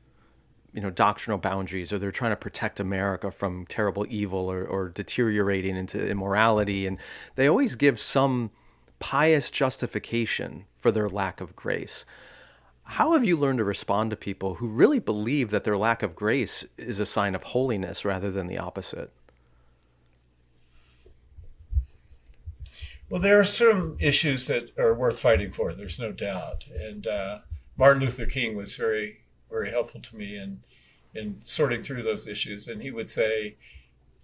doctrinal boundaries, or they're trying to protect America from terrible evil, or deteriorating into immorality. And they always give some pious justification for their lack of grace. How have you learned to respond to people who really believe that their lack of grace is a sign of holiness rather than the opposite? Well, there are some issues that are worth fighting for, there's no doubt. And Martin Luther King was very, very helpful to me in sorting through those issues. And he would say,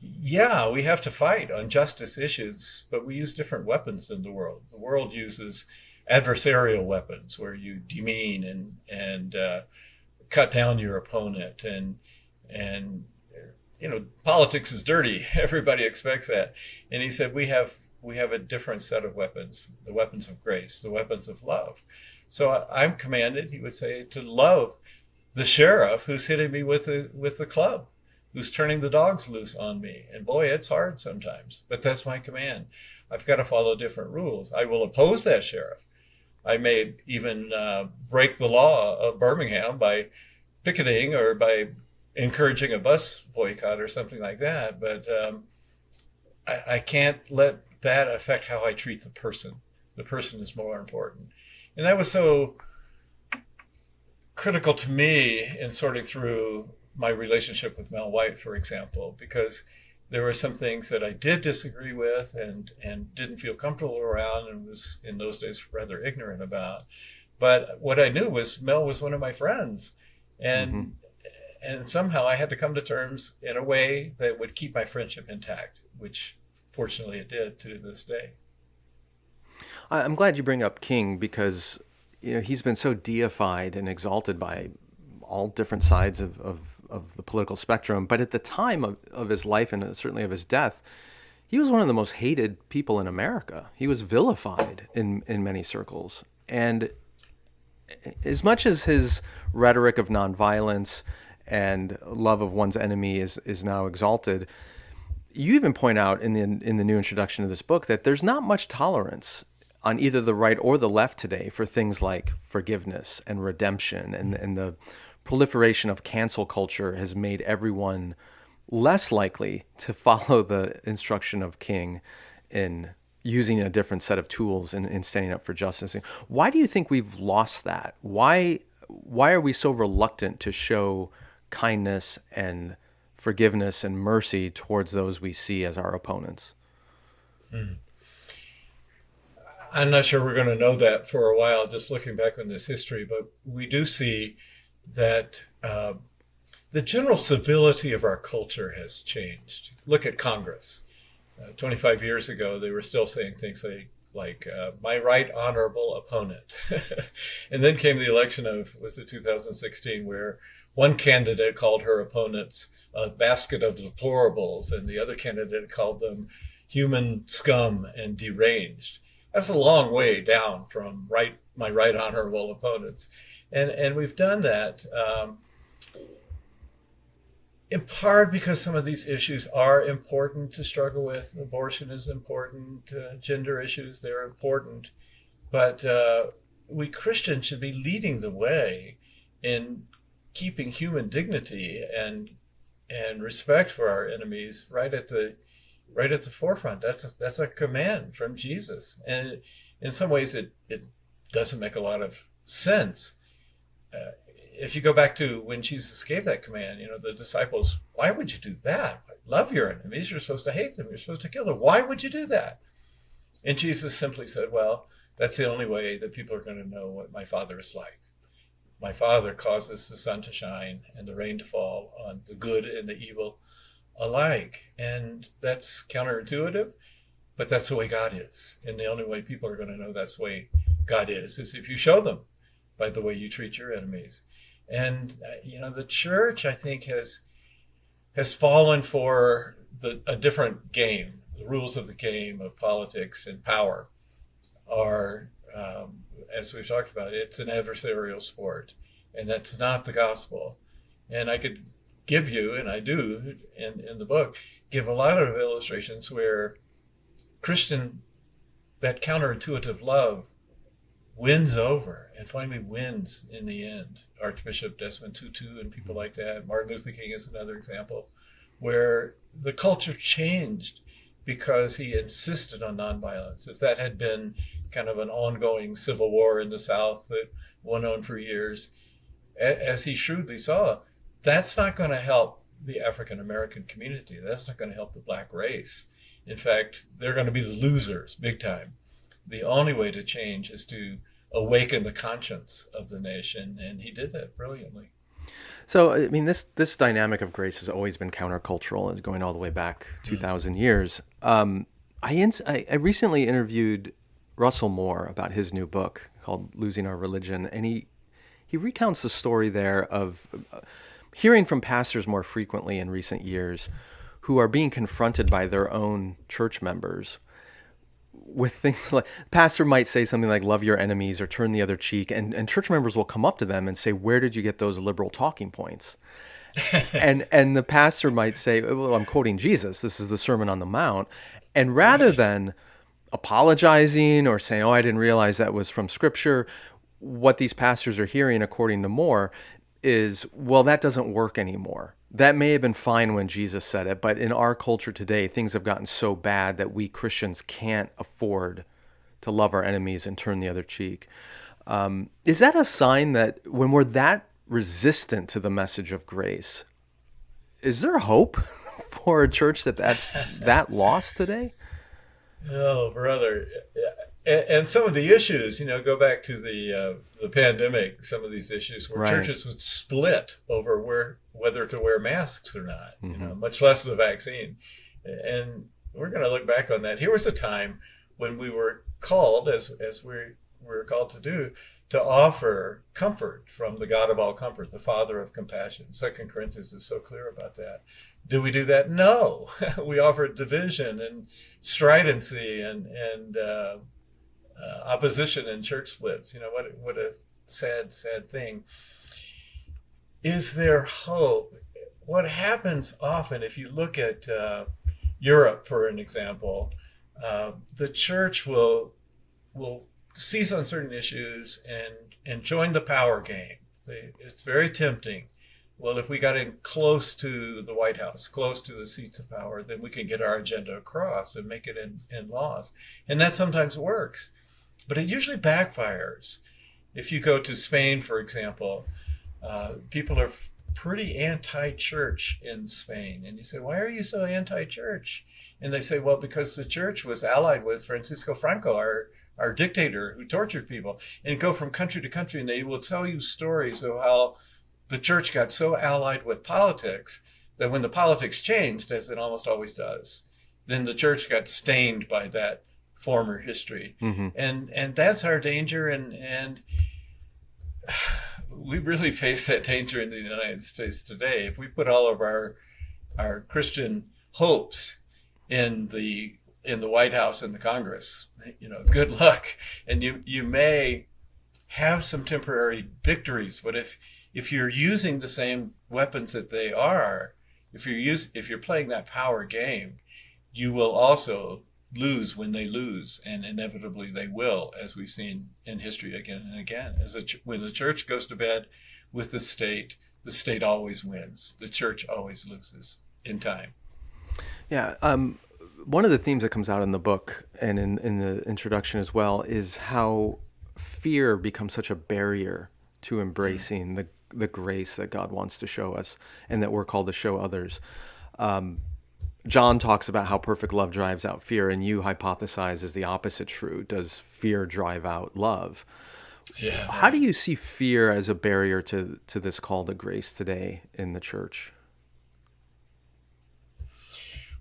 yeah, we have to fight on justice issues, but we use different weapons in the world. The world uses adversarial weapons where you demean and cut down your opponent. And politics is dirty. Everybody expects that. And he said, we have a different set of weapons, the weapons of grace, the weapons of love. So I'm commanded, he would say, to love the sheriff who's hitting me with the club, who's turning the dogs loose on me. And boy, it's hard sometimes, but that's my command. I've got to follow different rules. I will oppose that sheriff. I may even break the law of Birmingham by picketing or by encouraging a bus boycott or something like that. But I can't let that affect how I treat the person. The person is more important. And that was so critical to me in sorting through my relationship with Mel White, for example, because there were some things that I did disagree with and didn't feel comfortable around, and was in those days rather ignorant about. But what I knew was Mel was one of my friends, and somehow I had to come to terms in a way that would keep my friendship intact, which fortunately it did to this day. I'm glad you bring up King, because he's been so deified and exalted by all different sides of the political spectrum. But at the time of his life, and certainly of his death, he was one of the most hated people in America. He was vilified in many circles. And as much as his rhetoric of nonviolence and love of one's enemy is now exalted, you even point out in the new introduction of this book that there's not much tolerance on either the right or the left today for things like forgiveness and redemption, and the proliferation of cancel culture has made everyone less likely to follow the instruction of King in using a different set of tools in standing up for justice. Why do you think we've lost that? Why are we so reluctant to show kindness and forgiveness and mercy towards those we see as our opponents? I'm not sure we're going to know that for a while, just looking back on this history, but we do see that the general civility of our culture has changed. Look at Congress. 25 years ago, they were still saying things like my right honorable opponent. And then came the election of, was it 2016, where one candidate called her opponents a basket of deplorables, and the other candidate called them human scum and deranged. That's a long way down from my right honorable opponents. And we've done that in part because some of these issues are important to struggle with. Abortion is important, gender issues, they're important. But we Christians should be leading the way in keeping human dignity and respect for our enemies right at the forefront. That's a command from Jesus. And in some ways it doesn't make a lot of sense. If you go back to when Jesus gave that command, the disciples, why would you do that? Love your enemies. You're supposed to hate them. You're supposed to kill them. Why would you do that? And Jesus simply said, well, that's the only way that people are going to know what my Father is like. My Father causes the sun to shine and the rain to fall on the good and the evil alike. And that's counterintuitive, but that's the way God is. And the only way people are going to know that's the way God is if you show them by the way you treat your enemies. And, the church, I think, has fallen for a different game, the rules of the game of politics and power are, as we've talked about, it's an adversarial sport, and that's not the gospel. And I could give you, and I do in the book, give a lot of illustrations where Christian, that counterintuitive love wins over and finally wins in the end. Archbishop Desmond Tutu and people like that. Martin Luther King is another example, where the culture changed because he insisted on nonviolence. If that had been kind of an ongoing civil war in the South that went on for years, as he shrewdly saw, that's not going to help the African American community. That's not going to help the Black race. In fact, they're going to be the losers big time. The only way to change is to awaken the conscience of the nation, and he did that brilliantly. So, I mean, this dynamic of grace has always been countercultural, and going all the way back 2,000 years. I recently interviewed Russell Moore about his new book called Losing Our Religion, and he recounts the story there of hearing from pastors more frequently in recent years who are being confronted by their own church members with things like, pastor might say something like, love your enemies or turn the other cheek, and church members will come up to them and say, where did you get those liberal talking points? and the pastor might say, well, I'm quoting Jesus, this is the Sermon on the Mount, and rather than apologizing or saying, oh, I didn't realize that was from Scripture, what these pastors are hearing, according to Moore, is, well, that doesn't work anymore. That may have been fine when Jesus said it, but in our culture today, things have gotten so bad that we Christians can't afford to love our enemies and turn the other cheek. Is that a sign that when we're that resistant to the message of grace, is there hope for a church that's that lost today? Oh, brother. And some of the issues, go back to the pandemic, some of these issues where Right. churches would split over whether to wear masks or not, much less the vaccine. And we're going to look back on that. Here was a time when we were called, as we were called to do, to offer comfort from the God of all comfort, the Father of compassion. 2 Corinthians is so clear about that. Do we do that? No. We offer division and stridency and opposition and church splits. What a sad thing. Is there hope? What happens often, if you look at Europe, for an example, the church will seize on certain issues and join the power game. It's very tempting. Well, if we got in close to the White House, close to the seats of power, then we can get our agenda across and make it in laws. And that sometimes works, but it usually backfires. If you go to Spain, for example, people are pretty anti-church in Spain. And you say, why are you so anti-church? And they say, well, because the church was allied with Francisco Franco, our dictator who tortured people. And go from country to country, and they will tell you stories of how the church got so allied with politics that when the politics changed, as it almost always does, then the church got stained by that former history. Mm-hmm. And that's our danger. And we really face that danger in the United States today. If we put all of our Christian hopes in the White House and the Congress, good luck. And you may have some temporary victories, but if you're using the same weapons that they are, if you're playing that power game, you will also lose when they lose, and inevitably they will, as we've seen in history again and again. When the church goes to bed with the state always wins. The church always loses in time. Yeah. One of the themes that comes out in the book and in the introduction as well is how fear becomes such a barrier to embracing the grace that God wants to show us and that we're called to show others. John talks about how perfect love drives out fear, and you hypothesize is the opposite true. Does fear drive out love? Yeah. How do you see fear as a barrier to this call to grace today in the church?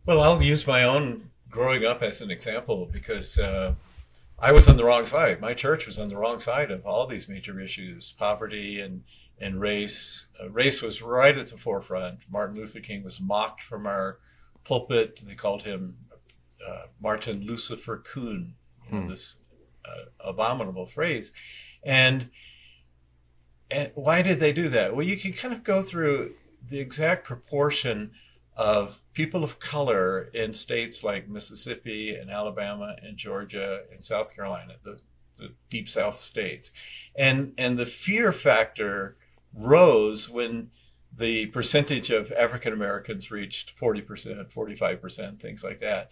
Well, I'll use my own growing up as an example because I was on the wrong side. My church was on the wrong side of all these major issues, poverty and race. Race was right at the forefront. Martin Luther King was mocked from our pulpit. They called him Martin Lucifer Kuhn, this abominable phrase. And why did they do that? Well, you can kind of go through the exact proportion of people of color in states like Mississippi and Alabama and Georgia and South Carolina, the deep South states. And the fear factor rose when the percentage of African Americans reached 40%, 45%, things like that.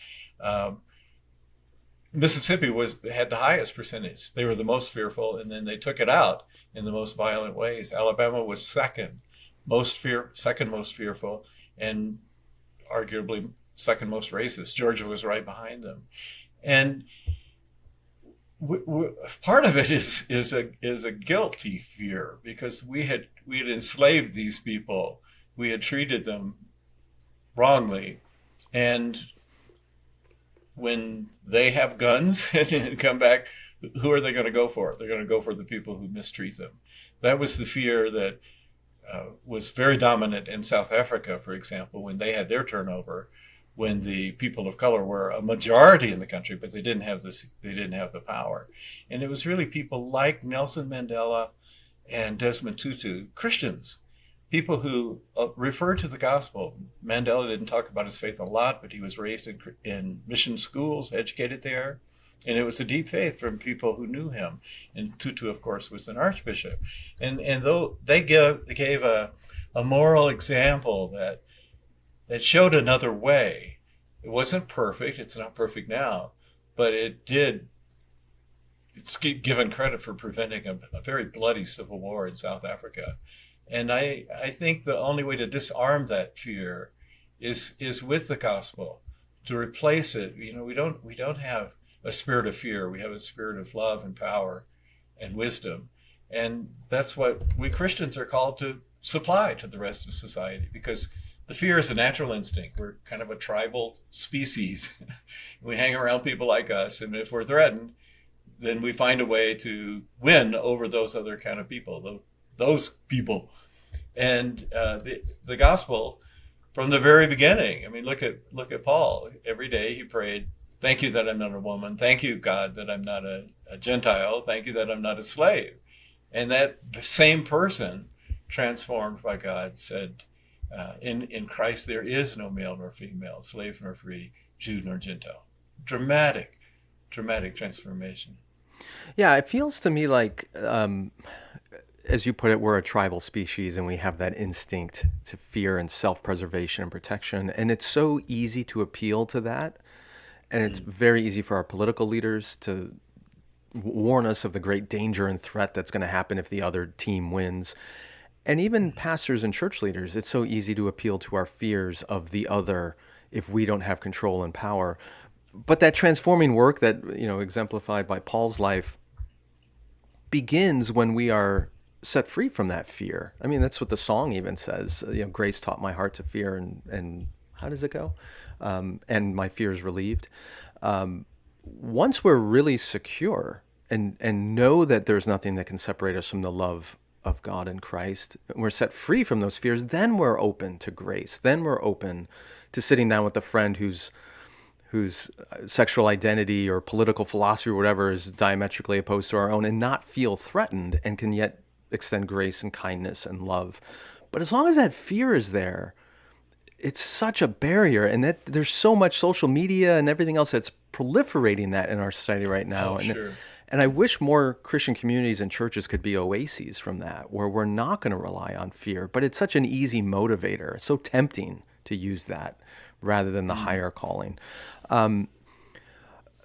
Mississippi had the highest percentage. They were the most fearful, and then they took it out in the most violent ways. Alabama was second most fearful, and arguably second most racist. Georgia was right behind them, and part of it is a guilty fear, because we had enslaved these people, we had treated them wrongly, and when they have guns and come back, who are they going to go for? They're going to go for the people who mistreat them. That was the fear that was very dominant in South Africa, for example, when they had their turnover, when the people of color were a majority in the country, but they didn't have the power. And it was really people like Nelson Mandela and Desmond Tutu, Christians, people who referred to the gospel. Mandela didn't talk about his faith a lot, but he was raised in mission schools, educated there. And it was a deep faith from people who knew him. And Tutu, of course, was an archbishop. And though they gave a moral example that showed another way. It wasn't perfect. It's not perfect now, but it's given credit for preventing a very bloody civil war in South Africa. And I think the only way to disarm that fear is with the gospel, to replace it. You know, we don't have a spirit of fear. We have a spirit of love and power and wisdom. And that's what we Christians are called to supply to the rest of society, because the fear is a natural instinct. We're kind of a tribal species. We hang around people like us, and if we're threatened, then we find a way to win over those other kind of people, those people. And the gospel, from the very beginning, I mean, look at Paul. Every day he prayed, thank you that I'm not a woman. Thank you, God, that I'm not a Gentile. Thank you that I'm not a slave. And that same person, transformed by God, said, in Christ there is no male nor female, slave nor free, Jew nor Gentile. Dramatic transformation. Yeah, it feels to me like, as you put it, we're a tribal species and we have that instinct to fear and self-preservation and protection. And it's so easy to appeal to that. And it's very easy for our political leaders to warn us of the great danger and threat that's going to happen if the other team wins. And even pastors and church leaders, it's so easy to appeal to our fears of the other if we don't have control and power. But that transforming work that, exemplified by Paul's life begins when we are set free from that fear. I mean, that's what the song even says. Grace taught my heart to fear, and how does it go? And my fear is relieved. Once we're really secure and know that there's nothing that can separate us from the love of God in Christ, and we're set free from those fears, then we're open to grace. Then we're open to sitting down with a friend whose sexual identity or political philosophy or whatever is diametrically opposed to our own, and not feel threatened, and can yet extend grace and kindness and love. But as long as that fear is there, it's such a barrier, and that there's so much social media and everything else that's proliferating that in our society right now. And I wish more Christian communities and churches could be oases from that, where we're not going to rely on fear. But it's such an easy motivator. It's so tempting to use that rather than the higher calling.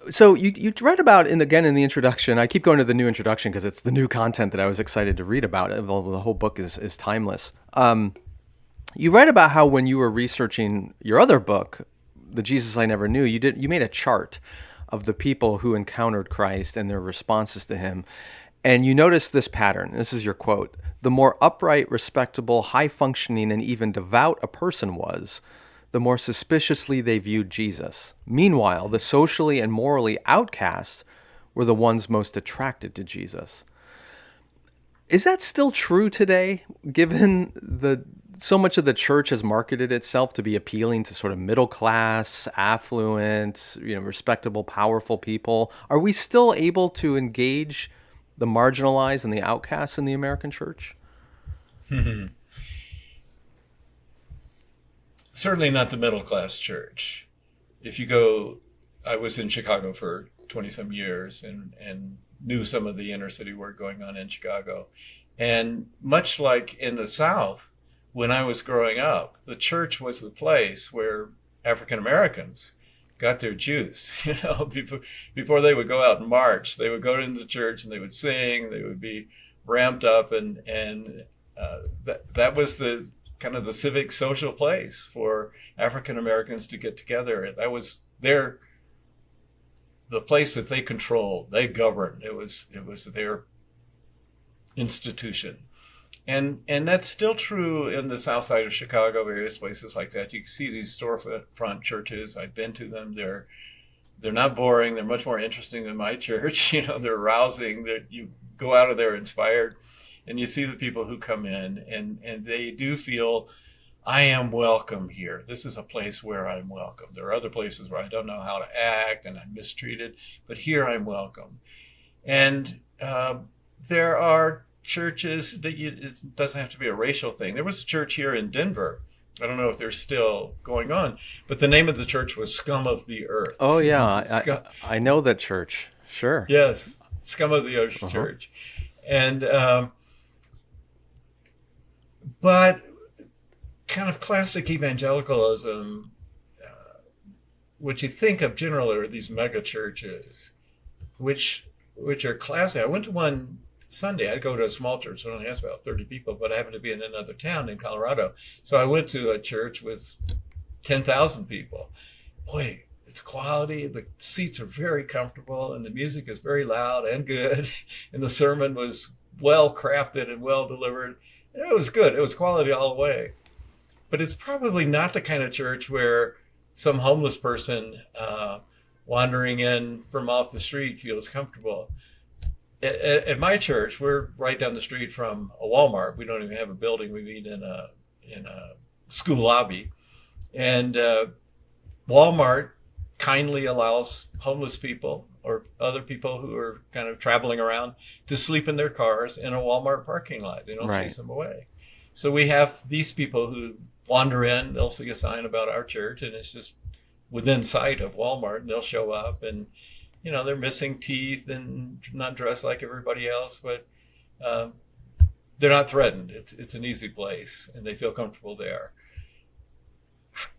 So you write about, in the introduction, I keep going to the new introduction because it's the new content that I was excited to read about, although the whole book is timeless. You write about how when you were researching your other book, The Jesus I Never Knew, you made a chart of the people who encountered Christ and their responses to him. And you noticed this pattern. This is your quote: "The more upright, respectable, high-functioning, and even devout a person was, the more suspiciously they viewed Jesus. Meanwhile, the socially and morally outcasts were the ones most attracted to Jesus." Is that still true today, given the so much of the church has marketed itself to be appealing to sort of middle class, affluent, respectable, powerful people. Are we still able to engage the marginalized and the outcasts in the American church? Certainly not the middle class church. If you go, I was in Chicago for 20 some years and knew some of the inner city work going on in Chicago. And much like in the South, when I was growing up, the church was the place where African Americans got their juice. Before they would go out and march, they would go into the church and they would sing, they would be ramped up, and that was the kind of the civic social place for African Americans to get together. That was the place that they controlled, they governed. It was their institution. And that's still true in the south side of Chicago, various places like that. You can see these storefront churches. I've been to them. They're not boring. They're much more interesting than my church. They're rousing. You go out of there inspired, and you see the people who come in, and they do feel, I am welcome here. This is a place where I'm welcome. There are other places where I don't know how to act and I'm mistreated, but here I'm welcome. And there are churches that it doesn't have to be a racial thing. There was a church here in Denver. I don't know if they're still going on, but the name of the church was Scum of the Earth. Oh, yeah. I know that church. Sure. Yes. Scum of the Earth Church. And, but kind of classic evangelicalism, what you think of generally are these mega churches, which are classic. I went to one Sunday. I'd go to a small church. It only has about 30 people, but I happened to be in another town in Colorado. So I went to a church with 10,000 people. Boy, it's quality. The seats are very comfortable and the music is very loud and good. And the sermon was well crafted and well delivered. And it was good. It was quality all the way. But it's probably not the kind of church where some homeless person wandering in from off the street feels comfortable. At my church, we're right down the street from a Walmart. We don't even have a building. We meet in a school lobby. And Walmart kindly allows homeless people or other people who are kind of traveling around to sleep in their cars in a Walmart parking lot. They don't chase them away. So we have these people who wander in, they'll see a sign about our church, and it's just within sight of Walmart, and they'll show up, and they're missing teeth and not dressed like everybody else, but they're not threatened. It's an easy place, and they feel comfortable there.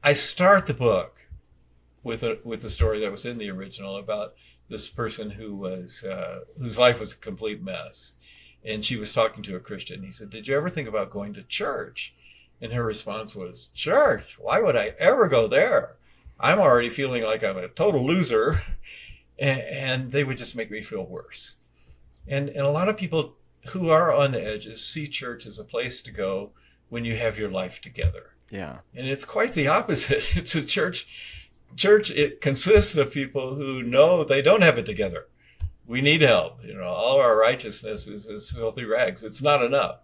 I start the book with the story that was in the original about this person who was whose life was a complete mess, and she was talking to a Christian. He said, "Did you ever think about going to church?" And her response was, "Church? Why would I ever go there? I'm already feeling like I'm a total loser." And they would just make me feel worse. And a lot of people who are on the edges see church as a place to go when you have your life together. Yeah. And it's quite the opposite. It's a church. It consists of people who know they don't have it together. We need help. All our righteousness is filthy rags. It's not enough.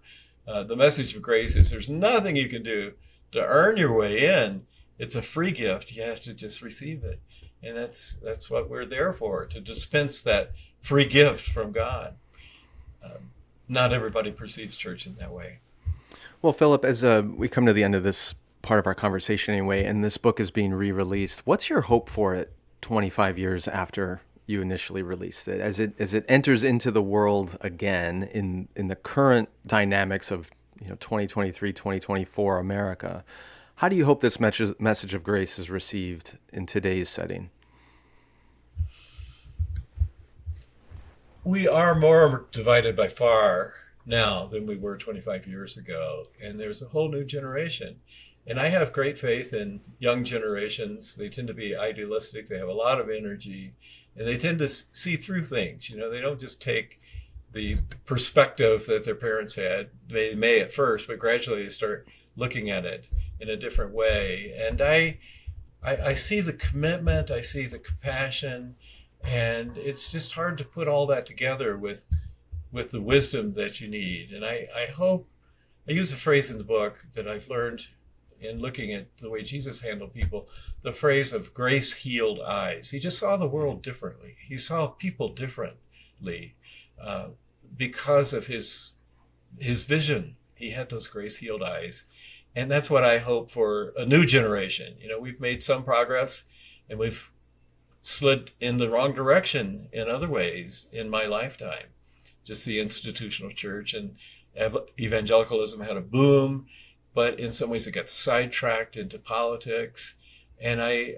The message of grace is there's nothing you can do to earn your way in. It's a free gift. You have to just receive it. And that's what we're there for, to dispense that free gift from God. Not everybody perceives church in that way. Well, Philip, as we come to the end of this part of our conversation anyway, and this book is being re-released, what's your hope for it 25 years after you initially released it? As it enters into the world again in the current dynamics of 2023, 2024 America, how do you hope this message of grace is received in today's setting? We are more divided by far now than we were 25 years ago, and there's a whole new generation. And I have great faith in young generations. They tend to be idealistic. They have a lot of energy, and they tend to see through things. They don't just take the perspective that their parents had. They may at first, but gradually they start looking at it in a different way. And I see the commitment, I see the compassion, and it's just hard to put all that together with the wisdom that you need. And I hope I use a phrase in the book that I've learned in looking at the way Jesus handled people, the phrase of grace-healed eyes. He just saw the world differently. He saw people differently because of his vision. He had those grace-healed eyes. And that's what I hope for a new generation. You know, we've made some progress and we've slid in the wrong direction in other ways in my lifetime. Just the institutional church and evangelicalism had a boom, but in some ways it got sidetracked into politics. And I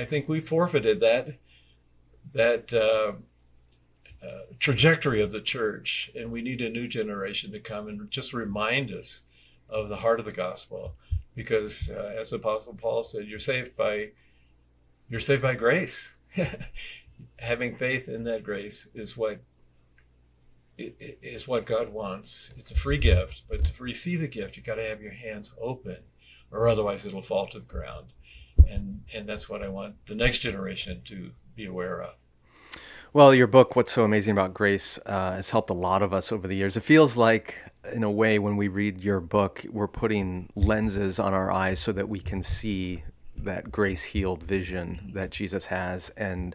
think we forfeited that trajectory of the church, and we need a new generation to come and just remind us of the heart of the gospel, because as Apostle Paul said, you're saved by grace. Having faith in that grace is what God wants. It's a free gift, but to receive a gift, you got to have your hands open, or otherwise it'll fall to the ground. And that's what I want the next generation to be aware of. Well, your book, What's So Amazing About Grace, has helped a lot of us over the years. It feels like, in a way, when we read your book, we're putting lenses on our eyes so that we can see that grace-healed vision that Jesus has. And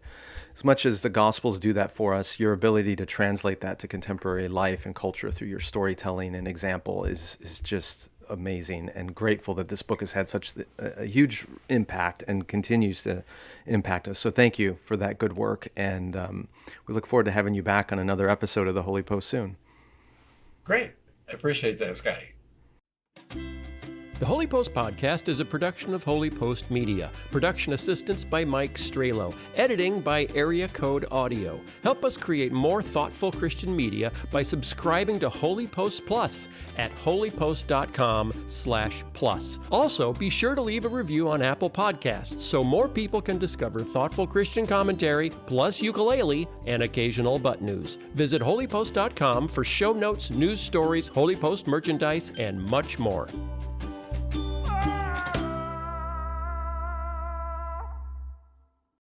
as much as the Gospels do that for us, your ability to translate that to contemporary life and culture through your storytelling and example is just amazing, and grateful that this book has had such a huge impact and continues to impact us. So thank you for that good work, and we look forward to having you back on another episode of the Holy Post soon. Great. I appreciate that, Sky. The Holy Post podcast is a production of Holy Post Media. Production assistance by Mike Strelo. Editing by Area Code Audio. Help us create more thoughtful Christian media by subscribing to Holy Post Plus at holypost.com/plus. Also, be sure to leave a review on Apple Podcasts so more people can discover thoughtful Christian commentary, plus ukulele and occasional butt news. Visit holypost.com for show notes, news stories, Holy Post merchandise, and much more.